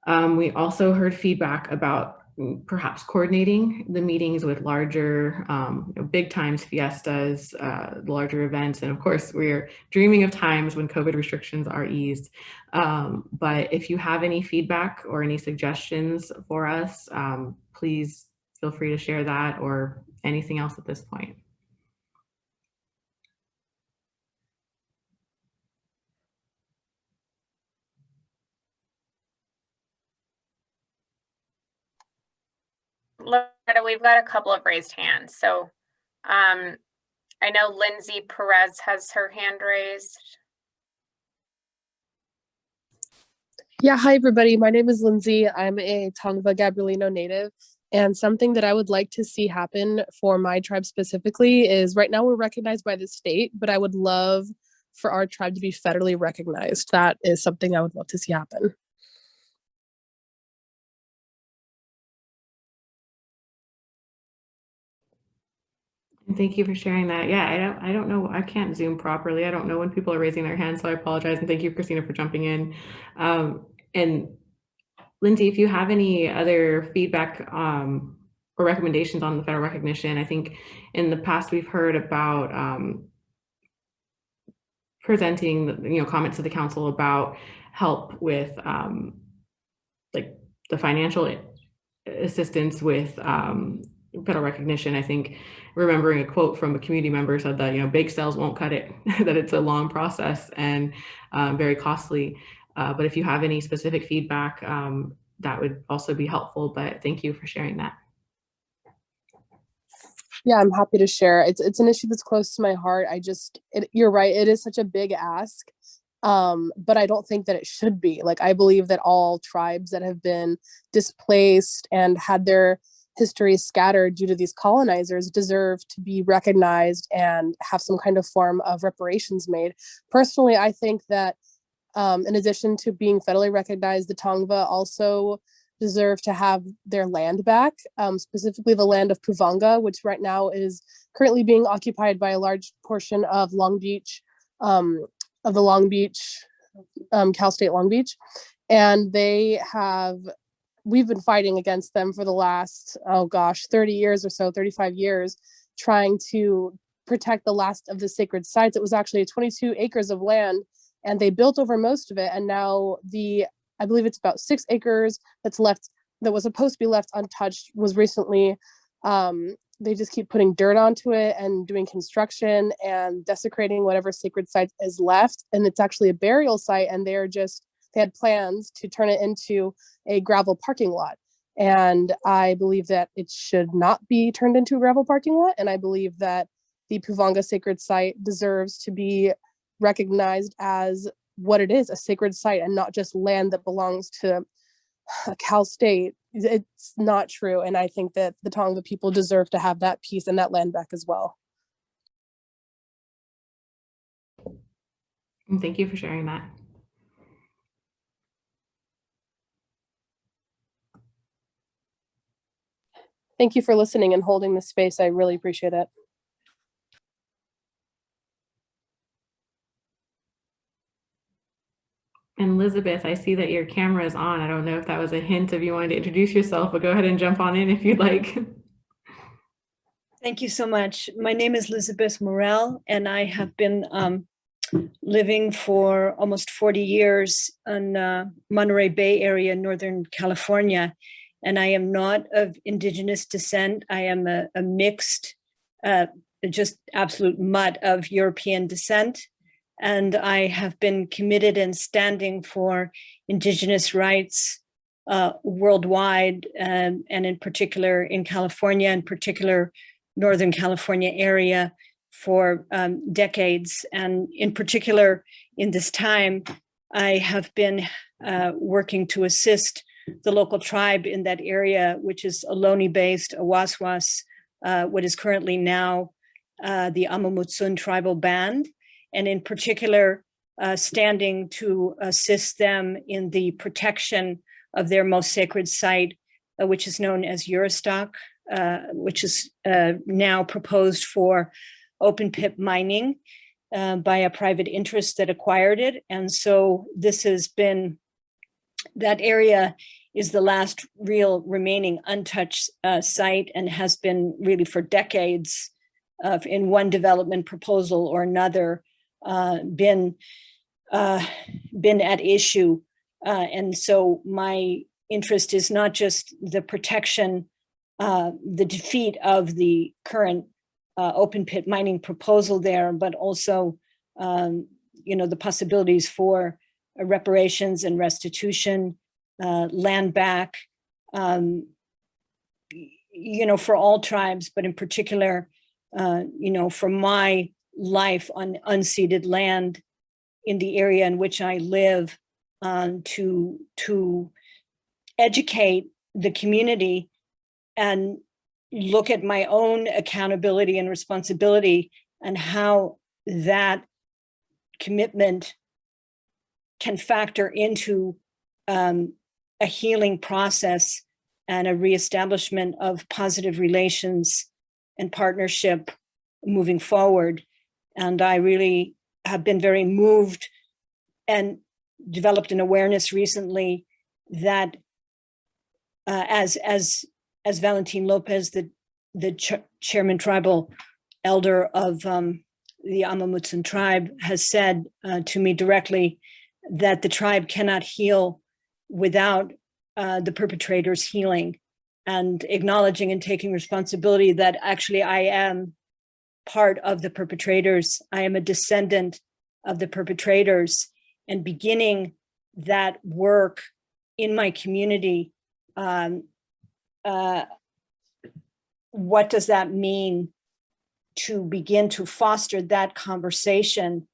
We also heard feedback about perhaps coordinating the meetings with larger, big times fiestas, larger events. And of course, we're dreaming of times when COVID restrictions are eased. But if you have any feedback or any suggestions for us, please feel free to share that or anything else at this point. Loretta, we've got a couple of raised hands. So I know Lindsay Perez has her hand raised. Yeah, hi everybody. My name is Lindsay. I'm a Tongva Gabrielino native. And something that I would like to see happen for my tribe specifically is right now we're recognized by the state, but I would love for our tribe to be federally recognized. That is something I would love to see happen. Thank you for sharing that. Yeah, I don't know. I can't Zoom properly. I don't know when people are raising their hands, so I apologize. And thank you, Christina, for jumping in. And Lindsay, if you have any other feedback or recommendations on the federal recognition, I think in the past we've heard about presenting, comments to the council about help with like the financial assistance with federal recognition. I think remembering a quote from a community member said that, bake sales won't cut it, that it's a long process and very costly. But if you have any specific feedback, that would also be helpful. But thank you for sharing that. Yeah, I'm happy to share. It's an issue that's close to my heart. You're right. It is such a big ask. But I don't think that it should be. Like, I believe that all tribes that have been displaced and had their history scattered due to these colonizers deserve to be recognized and have some kind of form of reparations made. Personally, I think that in addition to being federally recognized, the Tongva also deserve to have their land back, specifically the land of Puvanga, which right now is currently being occupied by a large portion of Long Beach, of the Long Beach, Cal State Long Beach. And we've been fighting against them for the last, 30 years or so, 35 years, trying to protect the last of the sacred sites. It was actually 22 acres of land, and they built over most of it. And now I believe it's about 6 acres that's left, that was supposed to be left untouched, was recently, they just keep putting dirt onto it and doing construction and desecrating whatever sacred site is left. And it's actually a burial site, and they had plans to turn it into a gravel parking lot. And I believe that it should not be turned into a gravel parking lot. And I believe that the Puvanga sacred site deserves to be recognized as what it is, a sacred site, and not just land that belongs to Cal State. It's not true. And I think that the Tongva people deserve to have that piece and that land back as well. And thank you for sharing that. Thank you for listening and holding this space. I really appreciate it. And Elizabeth, I see that your camera is on. I don't know if that was a hint of you wanted to introduce yourself, but go ahead and jump on in if you'd like. Thank you so much. My name is Elizabeth Morrell, and I have been living for almost 40 years in Monterey Bay area, Northern California. And I am not of Indigenous descent. I am a mixed, just absolute mutt of European descent. And I have been committed and standing for Indigenous rights worldwide, and in particular in California, in particular Northern California area, for decades. And in particular in this time, I have been working to assist the local tribe in that area, which is Ohlone-based Awaswas, what is currently now the Amamutsun tribal band, and in particular standing to assist them in the protection of their most sacred site, which is known as Uristock, which is now proposed for open pit mining by a private interest that acquired it. And so this has been that area is the last real remaining untouched site and has been really for decades in one development proposal or another been at issue. And so my interest is not just the protection, the defeat of the current open pit mining proposal there, but also, the possibilities for reparations and restitution, land back, for all tribes, but in particular, for my life on unceded land in the area in which I live, to educate the community and look at my own accountability and responsibility and how that commitment can factor into a healing process and a reestablishment of positive relations and partnership moving forward. And I really have been very moved and developed an awareness recently that as Valentin Lopez, the chairman tribal elder of the Amamutsun tribe, has said to me directly, that the tribe cannot heal without the perpetrators healing, and acknowledging and taking responsibility that actually I am part of the perpetrators. I am a descendant of the perpetrators, and beginning that work in my community. What does that mean to begin to foster that conversation?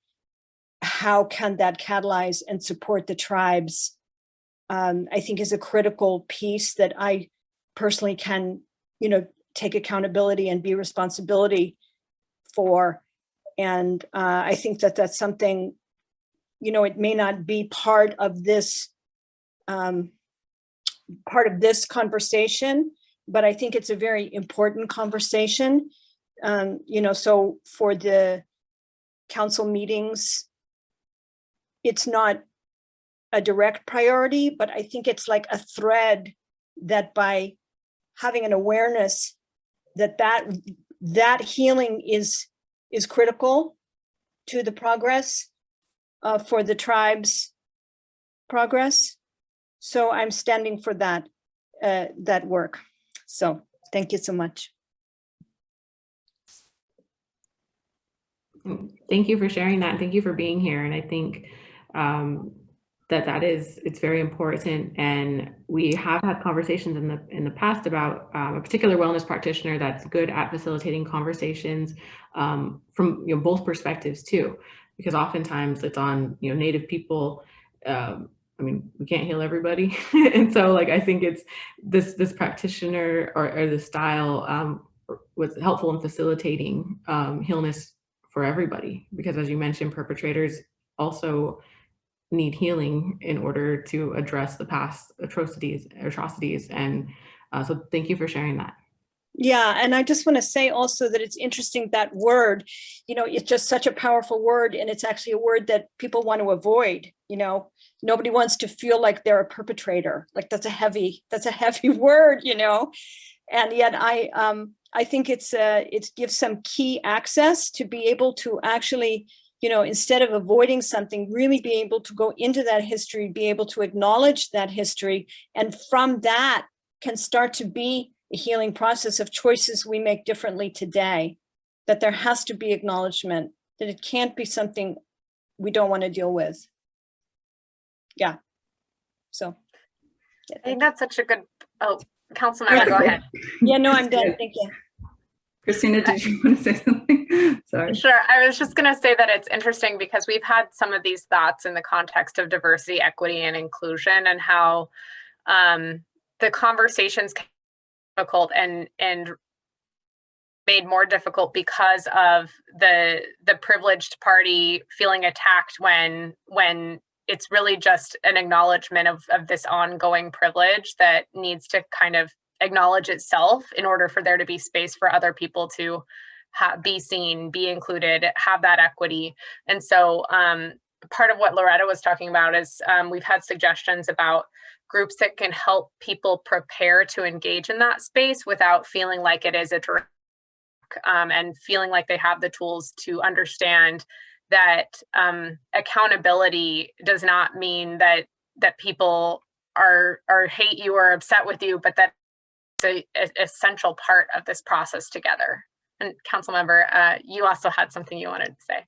How can that catalyze and support the tribes? I think is a critical piece that I personally can, take accountability and be responsibility for. And I think that that's something, it may not be part of this conversation, but I think it's a very important conversation. So for the council meetings, it's not a direct priority, but I think it's like a thread that by having an awareness that healing is critical to the progress for the tribe's progress. So I'm standing for that work. So thank you so much. Thank you for sharing that. Thank you for being here. And I think it's very important. And we have had conversations in the past about a particular wellness practitioner that's good at facilitating conversations from both perspectives too, because oftentimes it's on Native people. We can't heal everybody, and so I think it's this practitioner or the style was helpful in facilitating healness for everybody, because as you mentioned, perpetrators also need healing in order to address the past atrocities, and so thank you for sharing that. Yeah, and I just want to say also that it's interesting, that word, it's just such a powerful word, and it's actually a word that people want to avoid. Nobody wants to feel like they're a perpetrator. Like that's a heavy word, and yet I think it gives some key access to be able to actually, instead of avoiding something, really be able to go into that history, be able to acknowledge that history, and from that can start to be a healing process of choices we make differently today. That there has to be acknowledgement, that it can't be something we don't want to deal with. Yeah. So. Yeah, I think that's such a good, Councilmember, go ahead. Yeah, no, I'm done. Thank you. Christina, did you want to say something? Sorry. Sure. I was just going to say that it's interesting because we've had some of these thoughts in the context of diversity, equity, and inclusion, and how the conversations can be difficult and made more difficult because of the privileged party feeling attacked when it's really just an acknowledgement of this ongoing privilege that needs to kind of acknowledge itself in order for there to be space for other people to be seen, be included, have that equity. And so part of what Loretta was talking about is we've had suggestions about groups that can help people prepare to engage in that space without feeling like it is a direct and feeling like they have the tools to understand that accountability does not mean that people are hate you or upset with you, but that it's an essential part of this process together. And council member, you also had something you wanted to say.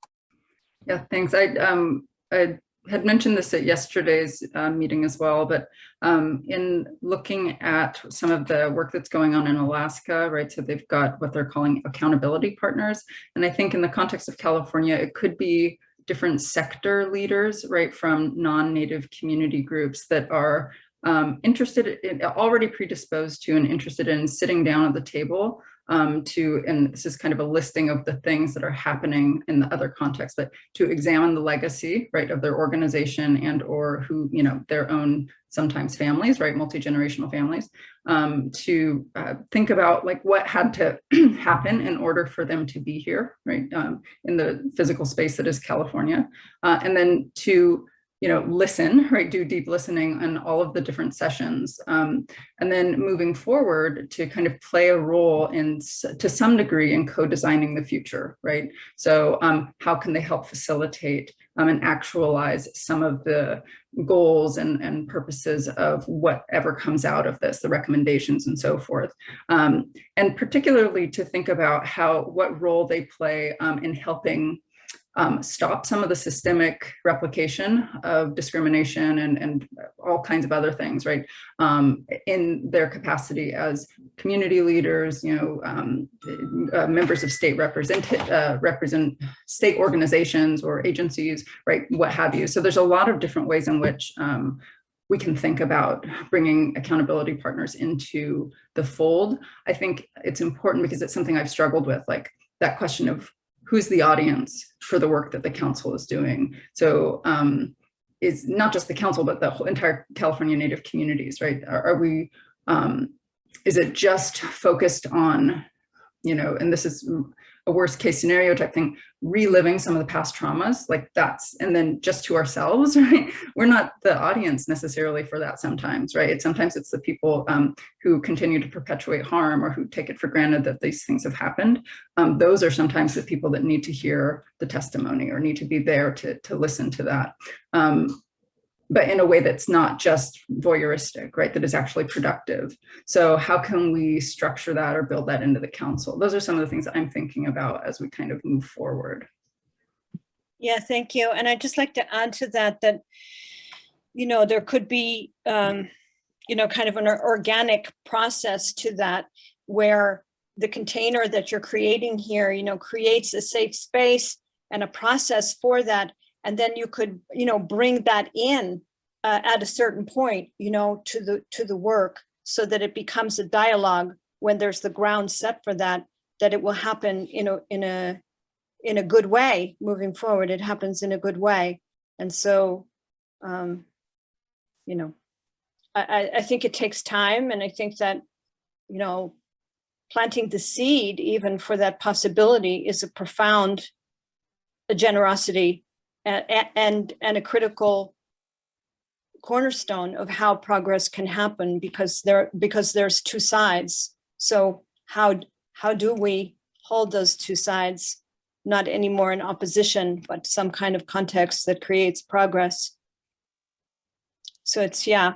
Yeah, thanks. I had mentioned this at yesterday's meeting as well, but in looking at some of the work that's going on in Alaska, right? So they've got what they're calling accountability partners. And I think in the context of California, it could be different sector leaders, right? From non-native community groups that are interested in, already predisposed to and interested in sitting down at the table and this is kind of a listing of the things that are happening in the other context, but to examine the legacy, right, of their organization and or who, you know, their own sometimes families, right, multi-generational families, to think about like what had to happen in order for them to be here, right, in the physical space that is California, and then to listen, right, do deep listening in all of the different sessions. And then moving forward to kind of play a role in, to some degree, in co-designing the future, right? So how can they help facilitate and actualize some of the goals and purposes of whatever comes out of this, the recommendations and so forth. And particularly to think about what role they play in helping stop some of the systemic replication of discrimination and all kinds of other things, right? In their capacity as community leaders, members of state state organizations or agencies, right? What have you. So there's a lot of different ways in which we can think about bringing accountability partners into the fold. I think it's important because it's something I've struggled with, like that question of who's the audience for the work that the council is doing. So it's not just the council, but the whole entire California Native communities, right? Are we, is it just focused on, and this is a worst case scenario type thing, reliving some of the past traumas, like that's, and then just to ourselves, right? We're not the audience necessarily for that sometimes, right? Sometimes it's the people who continue to perpetuate harm or who take it for granted that these things have happened. Those are sometimes the people that need to hear the testimony or need to be there to listen to that. But in a way that's not just voyeuristic, right? That is actually productive. So how can we structure that or build that into the council? Those are some of the things that I'm thinking about as we kind of move forward. Yeah, thank you. And I'd just like to add to that, there could be, kind of an organic process to that, where the container that you're creating here, creates a safe space and a process for that. And then you could, bring that in at a certain point, to the work, so that it becomes a dialogue when there's the ground set for that it will happen, in a good way moving forward. It happens in a good way. And so, I think it takes time. And I think that, planting the seed even for that possibility is a profound generosity and a critical cornerstone of how progress can happen, because there's two sides. So how do we hold those two sides, not anymore in opposition, but some kind of context that creates progress? So it's, yeah,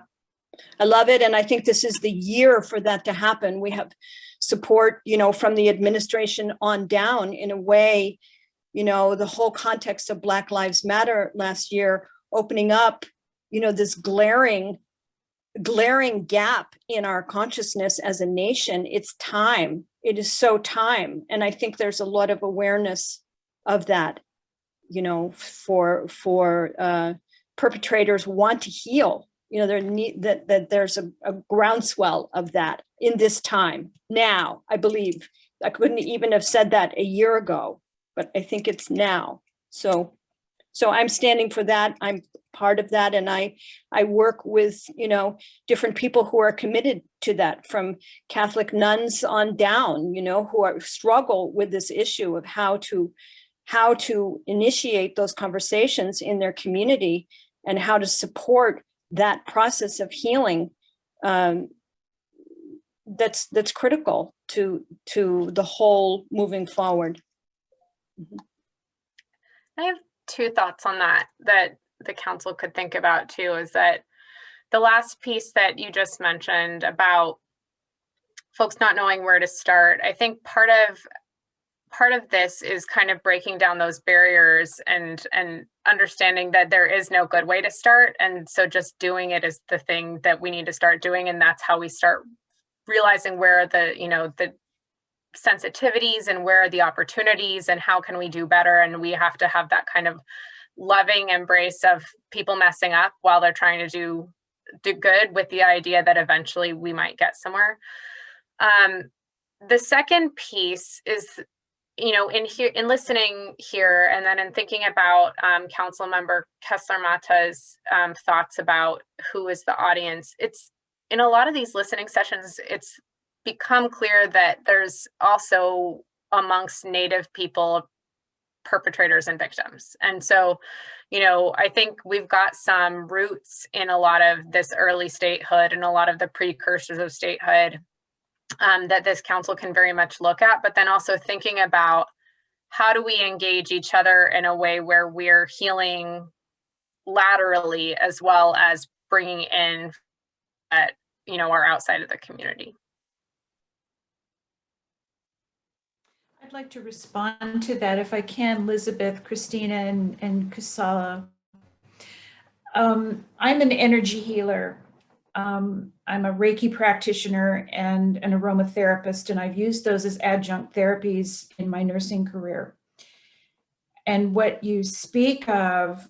I love it. And I think this is the year for that to happen. We have support, from the administration on down, in a way. The whole context of Black Lives Matter last year, opening up, this glaring gap in our consciousness as a nation. It's time. It is so time. And I think there's a lot of awareness of that, for perpetrators want to heal. That there's a groundswell of that in this time now. I believe I couldn't even have said that a year ago, but I think it's now. So I'm standing for that. I'm part of that. And I work with, different people who are committed to that, from Catholic nuns on down, who struggle with this issue of how to how to initiate those conversations in their community and how to support that process of healing, that's critical to the whole moving forward. I have two thoughts on that the council could think about too, is that the last piece that you just mentioned about folks not knowing where to start. I think part of this is kind of breaking down those barriers and understanding that there is no good way to start. And so just doing it is the thing that we need to start doing. And that's how we start realizing where the sensitivities and where are the opportunities and how can we do better. And we have to have that kind of loving embrace of people messing up while they're trying to do good, with the idea that eventually we might get somewhere. The second piece is, in listening here, and then in thinking about Council Member Kessler-Mata's thoughts about who is the audience, it's in a lot of these listening sessions, it's become clear that there's also amongst Native people perpetrators and victims. And so, I think we've got some roots in a lot of this early statehood and a lot of the precursors of statehood that this council can very much look at, but then also thinking about how do we engage each other in a way where we're healing laterally as well as bringing in that, are outside of the community. I'd like to respond to that if I can, Elizabeth, Christina, and Kusala. I'm an energy healer. I'm a Reiki practitioner and an aromatherapist, and I've used those as adjunct therapies in my nursing career. And what you speak of,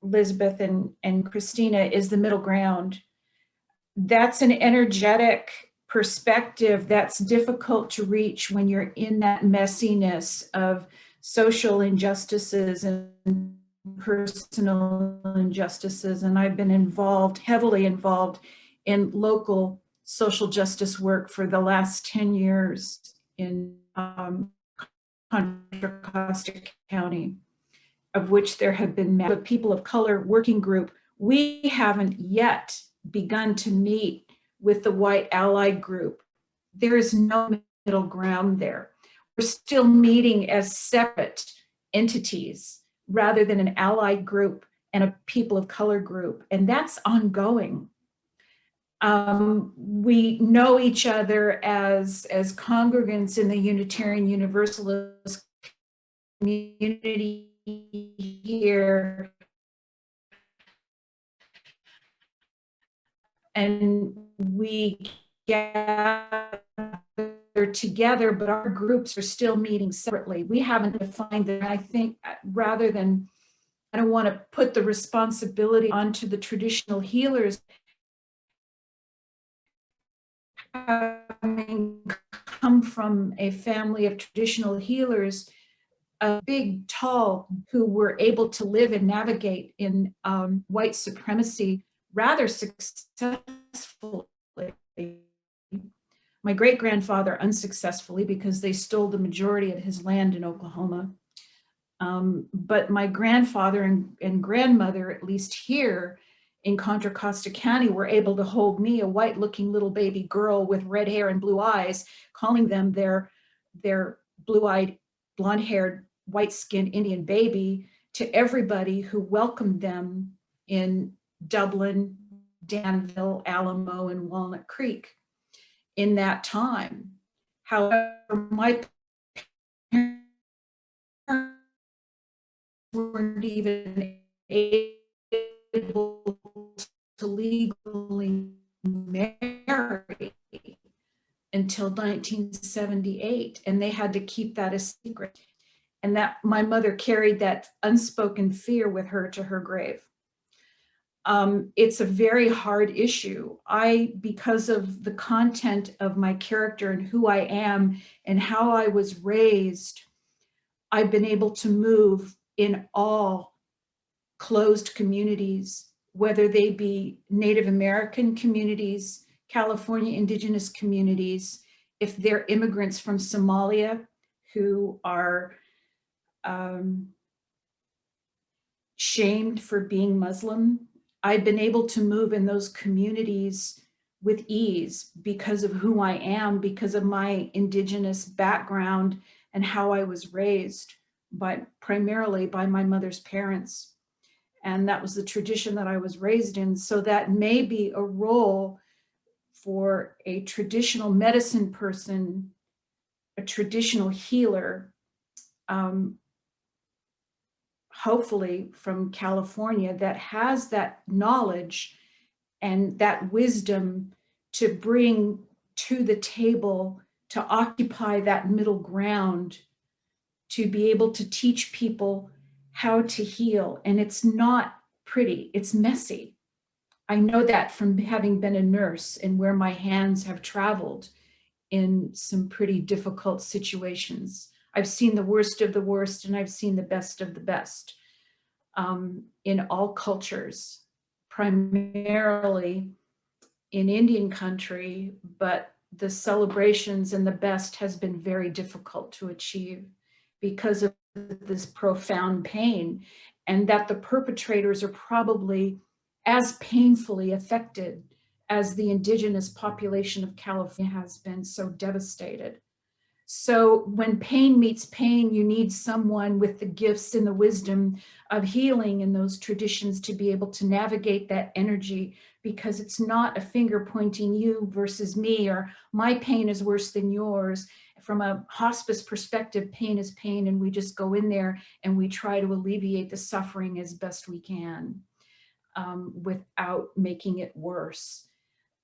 Elizabeth and Christina, is the middle ground. That's an energetic perspective that's difficult to reach when you're in that messiness of social injustices and personal injustices. And I've been heavily involved in local social justice work for the last 10 years in Contra Costa County, of which there have been a people of color working group. We haven't yet begun to meet with the white allied group. There is no middle ground there. We're still meeting as separate entities rather than an allied group and a people of color group, and that's ongoing. We know each other as congregants in the Unitarian Universalist community here, and we gather together, but our groups are still meeting separately. We haven't defined them. I think I don't want to put the responsibility onto the traditional healers. Having come from a family of traditional healers, big, tall, who were able to live and navigate in white supremacy rather successfully. My great-grandfather unsuccessfully, because they stole the majority of his land in Oklahoma. But my grandfather and grandmother, at least here in Contra Costa County, were able to hold me, a white-looking little baby girl with red hair and blue eyes, calling them their blue-eyed, blonde-haired, white-skinned Indian baby, to everybody who welcomed them in Dublin, Danville, Alamo, and Walnut Creek in that time. However, my parents weren't even able to legally marry until 1978, and they had to keep that a secret. And that my mother carried that unspoken fear with her to her grave. It's a very hard issue. Because of the content of my character and who I am and how I was raised, I've been able to move in all closed communities, whether they be Native American communities, California indigenous communities, if they're immigrants from Somalia who are shamed for being Muslim. I've been able to move in those communities with ease because of who I am, because of my indigenous background and how I was raised, but primarily by my mother's parents. And that was the tradition that I was raised in. So that may be a role for a traditional medicine person, a traditional healer, hopefully from California, that has that knowledge and that wisdom to bring to the table, to occupy that middle ground, to be able to teach people how to heal. And it's not pretty, it's messy. I know that from having been a nurse and where my hands have traveled in some pretty difficult situations. I've seen the worst of the worst and I've seen the best of the best in all cultures, primarily in Indian country, but the celebrations and the best has been very difficult to achieve because of this profound pain, and that the perpetrators are probably as painfully affected as the indigenous population of California has been so devastated. So when pain meets pain, you need someone with the gifts and the wisdom of healing and those traditions to be able to navigate that energy, because it's not a finger pointing you versus me, or my pain is worse than yours. From a hospice perspective, pain is pain, and we just go in there and we try to alleviate the suffering as best we can without making it worse.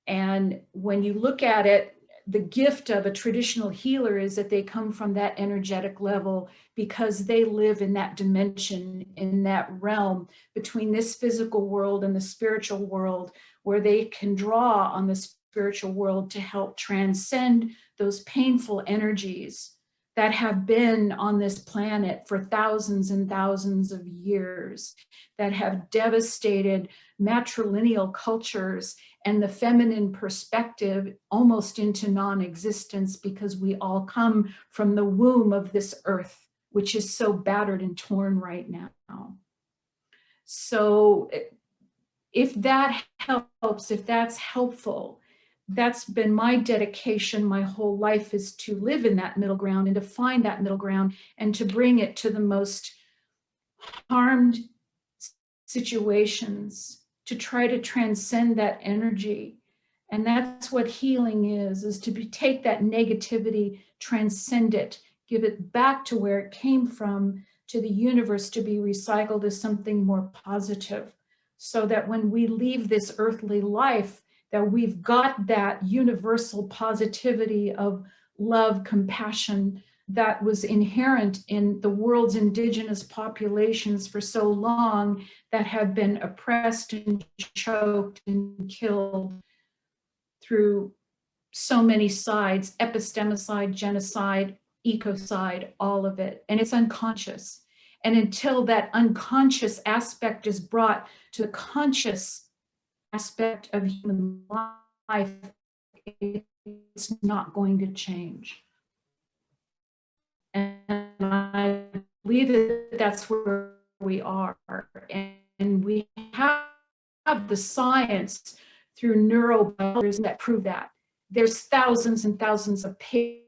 And when you look at it, the gift of a traditional healer is that they come from that energetic level because they live in that dimension, in that realm between this physical world and the spiritual world, where they can draw on the spiritual world to help transcend those painful energies that have been on this planet for thousands and thousands of years, that have devastated matrilineal cultures and the feminine perspective almost into non-existence, because we all come from the womb of this earth, which is so battered and torn right now. So if that helps, if that's helpful, that's been my dedication my whole life, is to live in that middle ground and to find that middle ground and to bring it to the most harmed situations, to try to transcend that energy. And that's what healing is to take that negativity, transcend it, give it back to where it came from, to the universe, to be recycled as something more positive, so that when we leave this earthly life, that we've got that universal positivity of love, compassion, that was inherent in the world's indigenous populations for so long, that have been oppressed and choked and killed through so many sides: epistemicide, genocide, ecocide, all of it. And it's unconscious. And until that unconscious aspect is brought to the conscious aspect of human life, it's not going to change. And I believe that that's where we are. And we have the science through neurobiology that prove that. There's thousands and thousands of papers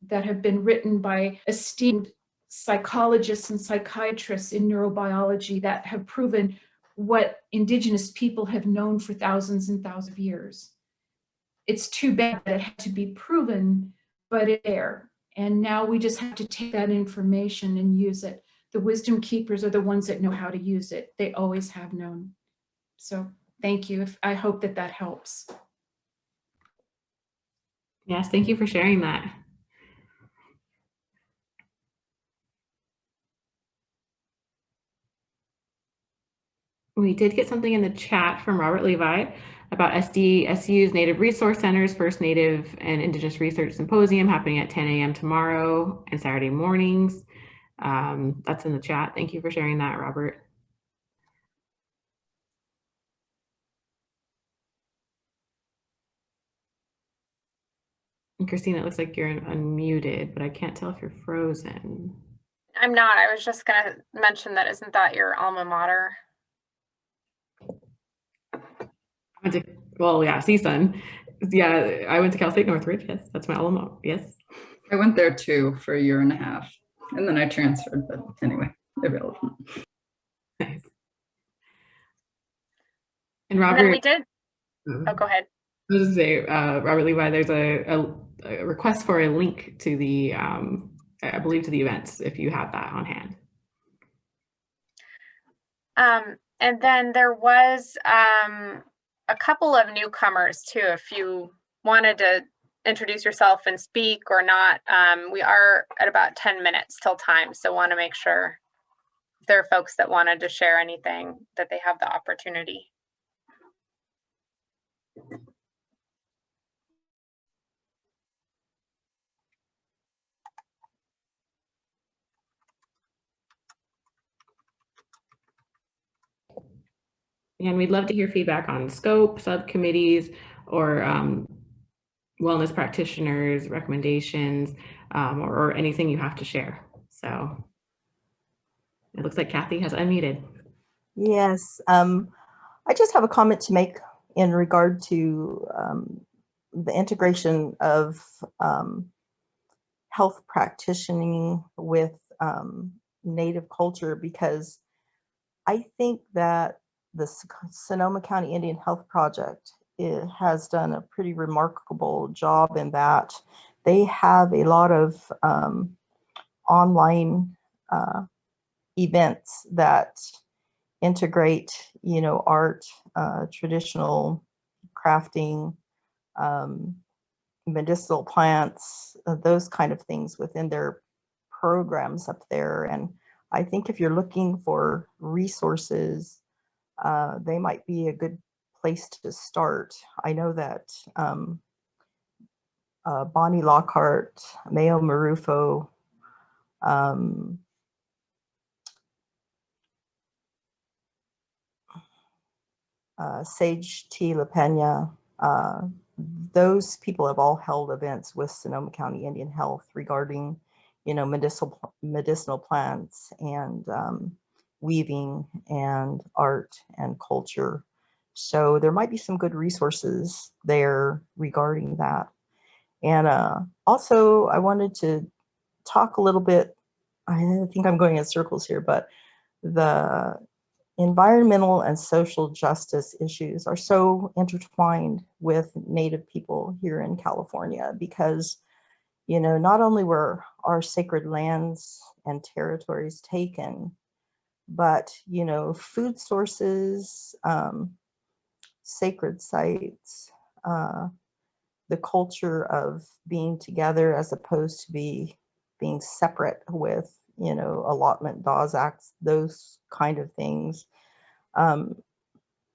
that have been written by esteemed psychologists and psychiatrists in neurobiology that have proven what indigenous people have known for thousands and thousands of years. It's too bad that it had to be proven, but it's there. And now we just have to take that information and use it. The wisdom keepers are the ones that know how to use it. They always have known. So thank you. I hope that that helps. Yes, thank you for sharing that. We did get something in the chat from Robert Levi about SDSU's Native Resource Center's First Native and Indigenous Research Symposium happening at 10 a.m. tomorrow and Saturday mornings. That's in the chat. Thank you for sharing that, Robert. And Christina, it looks like you're unmuted, but I can't tell if you're frozen. I'm not. I was just going to mention that isn't that your alma mater? Well, yeah, CSUN. Yeah, I went to Cal State Northridge. Yes, that's my alma mater. Yes. I went there too for a year and a half, and then I transferred, but anyway, irrelevant. Nice. And And Robert, then we did. Oh, go ahead. I was just say, Robert Levi, there's a request for a link to the, I believe, to the events, if you have that on hand. And then there was a couple of newcomers too. If you wanted to introduce yourself and speak or not, we are at about 10 minutes till time. So want to make sure if there are folks that wanted to share anything that they have the opportunity. And we'd love to hear feedback on scope, subcommittees, or wellness practitioners, recommendations, or anything you have to share. So it looks like Kathy has unmuted. Yes, I just have a comment to make in regard to the integration of health practitioning with Native culture, because I think that the Sonoma County Indian Health Project has done a pretty remarkable job in that they have a lot of online events that integrate, art, traditional crafting, medicinal plants, those kind of things within their programs up there. And I think if you're looking for resources, they might be a good place to start. I know that Bonnie Lockhart, Mayo Marufo, Sage T. La Pena, those people have all held events with Sonoma County Indian Health regarding, medicinal plants and weaving and art and culture. So there might be some good resources there regarding that. And also, I wanted to talk a little bit, I think I'm going in circles here, but the environmental and social justice issues are so intertwined with Native people here in California, because, not only were our sacred lands and territories taken, but, food sources, sacred sites, the culture of being together as opposed to being separate with, allotment, Dawes Acts, those kind of things.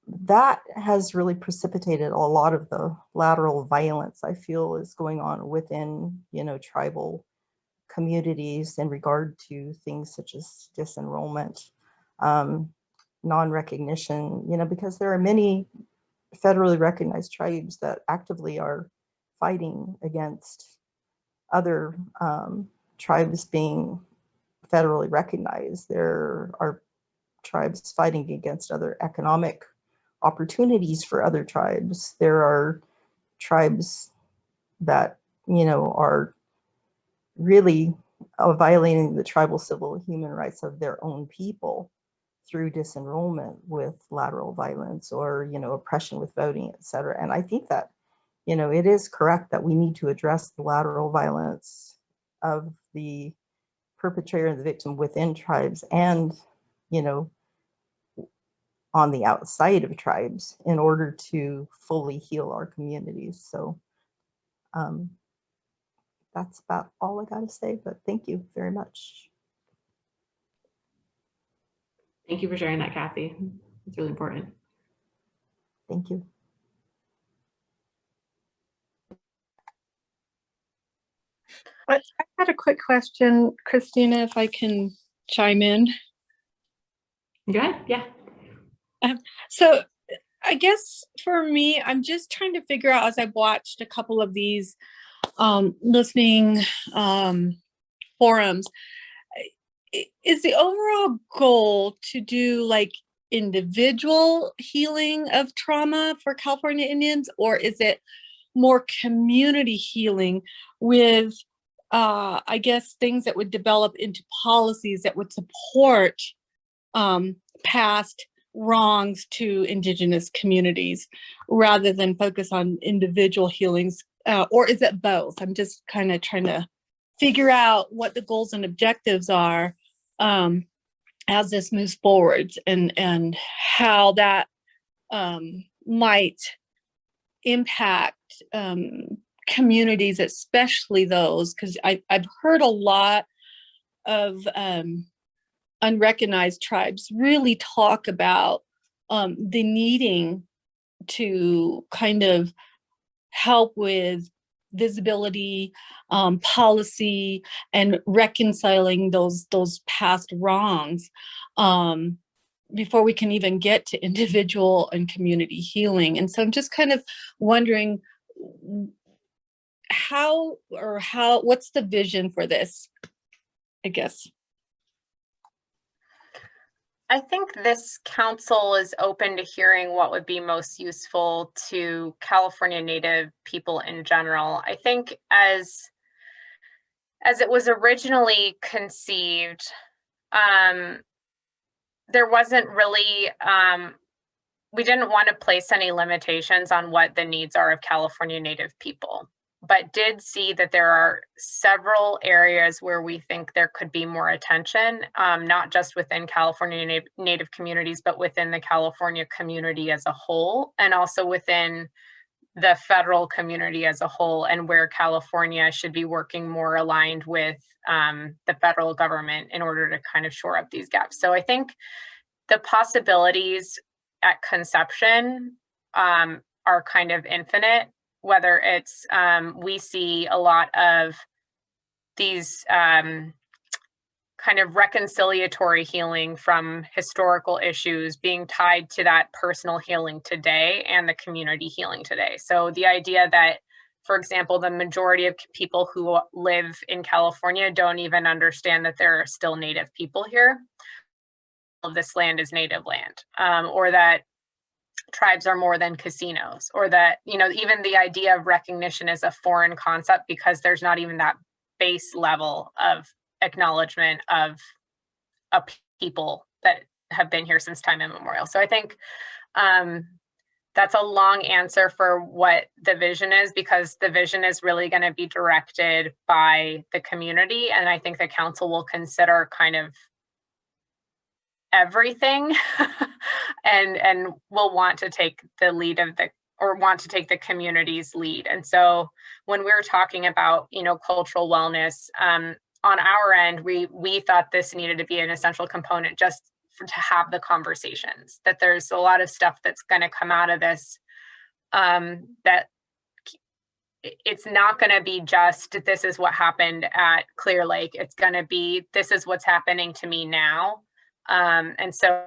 That has really precipitated a lot of the lateral violence I feel is going on within, tribal communities in regard to things such as disenrollment, non-recognition, because there are many federally recognized tribes that actively are fighting against other tribes being federally recognized. There are tribes fighting against other economic opportunities for other tribes. There are tribes that, are really violating the tribal civil human rights of their own people through disenrollment with lateral violence or, oppression with voting, et cetera. And I think that, it is correct that we need to address the lateral violence of the perpetrator and the victim within tribes and, on the outside of tribes in order to fully heal our communities. So that's about all I got to say, but thank you very much. Thank you for sharing that, Kathy. It's really important. Thank you. I had a quick question, Christina, if I can chime in. Go ahead. Yeah. So I guess for me, I'm just trying to figure out, as I've watched a couple of these listening forums. Is the overall goal to do like individual healing of trauma for California Indians, or is it more community healing with, I guess, things that would develop into policies that would support past wrongs to Indigenous communities rather than focus on individual healings? Or is it both? I'm just kind of trying to figure out what the goals and objectives are as this moves forwards, and how that might impact communities, especially those, because I've heard a lot of unrecognized tribes really talk about the needing to kind of help with visibility, policy, and reconciling those past wrongs before we can even get to individual and community healing. And so I'm just kind of wondering what's the vision for this, I guess. I think this council is open to hearing what would be most useful to California Native people in general. I think as it was originally conceived, there wasn't really, we didn't want to place any limitations on what the needs are of California Native people, but did see that there are several areas where we think there could be more attention, not just within California Native communities, but within the California community as a whole, and also within the federal community as a whole, and where California should be working more aligned with the federal government in order to kind of shore up these gaps. So I think the possibilities at conception are kind of infinite. Whether it's, we see a lot of these kind of reconciliatory healing from historical issues being tied to that personal healing today and the community healing today. So the idea that, for example, the majority of people who live in California don't even understand that there are still Native people here. All of this land is Native land, or that tribes are more than casinos, or that, you know, even the idea of recognition is a foreign concept because there's not even that base level of acknowledgement of a people that have been here since time immemorial. So I think that's a long answer for what the vision is, because the vision is really going to be directed by the community. And I think the council will consider kind of everything and will want to take the lead of want to take the community's lead. And so when we're talking about, you know, cultural wellness, on our end, we thought this needed to be an essential component just to have the conversations, that there's a lot of stuff that's going to come out of this, that it's not going to be just, this is what happened at Clear Lake. It's going to be, this is what's happening to me now. And so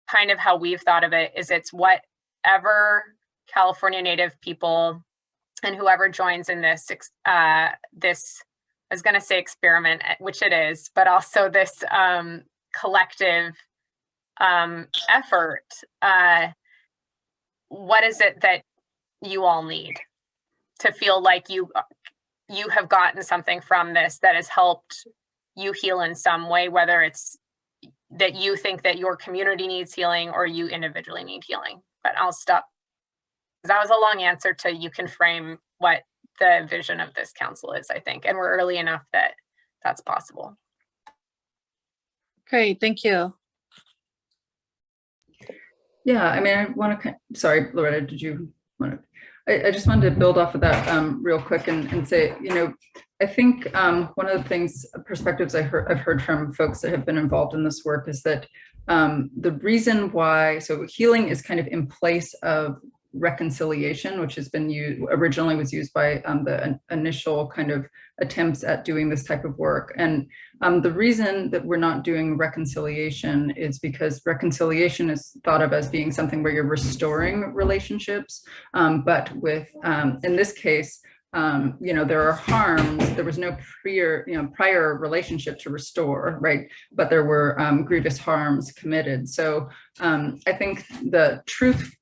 kind of how we've thought of it is it's whatever California Native people and whoever joins in this, I was going to say experiment, which it is, but also this collective effort. What is it that you all need to feel like you have gotten something from this that has helped you heal in some way, whether it's that you think that your community needs healing or you individually need healing? But I'll stop. That was a long answer to, you can frame what the vision of this council is, I think, and we're early enough that that's possible. Great, thank you. Yeah, I mean, I want to, sorry, Loretta, did you want to? I just wanted to build off of that real quick and say, you know, I think one of the things, perspectives I've heard from folks that have been involved in this work is that the reason why, so healing is kind of in place of reconciliation, which has been used, originally was used by the initial kind of attempts at doing this type of work. And the reason that we're not doing reconciliation is because reconciliation is thought of as being something where you're restoring relationships. But with, in this case, you know, there are harms. There was no prior relationship to restore, right? But there were grievous harms committed. So I think the truth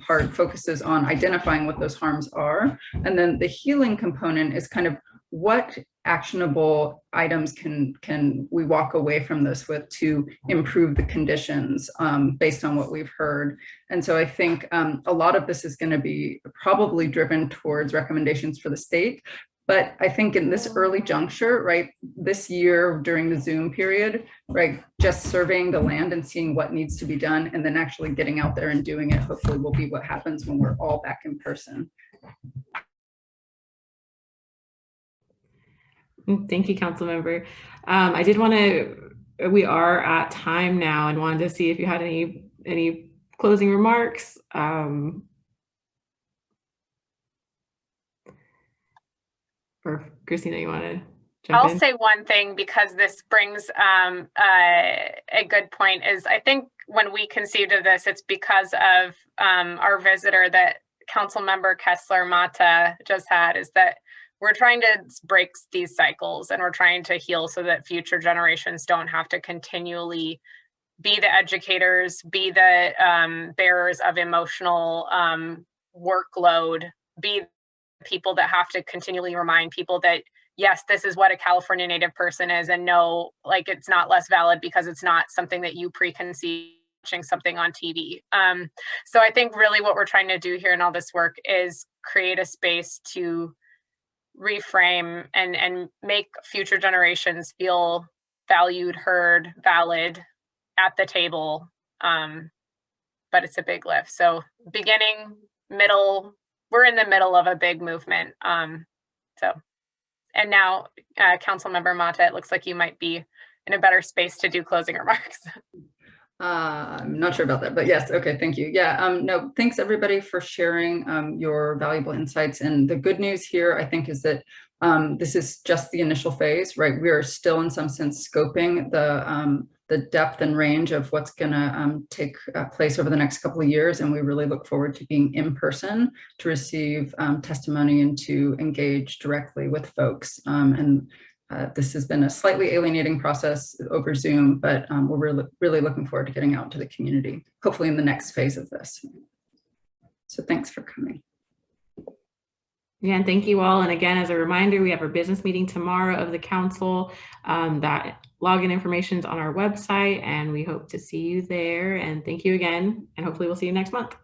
part focuses on identifying what those harms are. And then the healing component is kind of what actionable items can we walk away from this with to improve the conditions based on what we've heard. And so I think a lot of this is going to be probably driven towards recommendations for the state. But I think in this early juncture, right, this year during the Zoom period, right, just surveying the land and seeing what needs to be done and then actually getting out there and doing it, hopefully will be what happens when we're all back in person. Thank you, Councilmember. I did want to, we are at time now and wanted to see if you had any closing remarks. Or Christina, you want to jump in? I'll say one thing because this brings a good point is I think when we conceived of this, it's because of our visitor that Councilmember Kessler-Mata just had, is that we're trying to break these cycles and we're trying to heal so that future generations don't have to continually be the educators, be the bearers of emotional workload, be people that have to continually remind people that, yes, this is what a California Native person is, and no, like it's not less valid because it's not something that you preconceive watching something on TV. So I think really what we're trying to do here in all this work is create a space to reframe and make future generations feel valued, heard, valid at the table. But it's a big lift. So beginning, middle, we're in the middle of a big movement. And now, Councilmember Mata, it looks like you might be in a better space to do closing remarks. I'm not sure about that, but yes. Okay. Thank you. Yeah. No, thanks everybody for sharing your valuable insights. And the good news here, I think, is that this is just the initial phase, right? We are still in some sense scoping the depth and range of what's going to take place over the next couple of years. And we really look forward to being in person to receive testimony and to engage directly with folks. This has been a slightly alienating process over Zoom, but we're really looking forward to getting out to the community, hopefully in the next phase of this. So thanks for coming. Yeah, and thank you all. And again, as a reminder, we have our business meeting tomorrow of the council. That login information is on our website, and we hope to see you there. And thank you again, and hopefully we'll see you next month.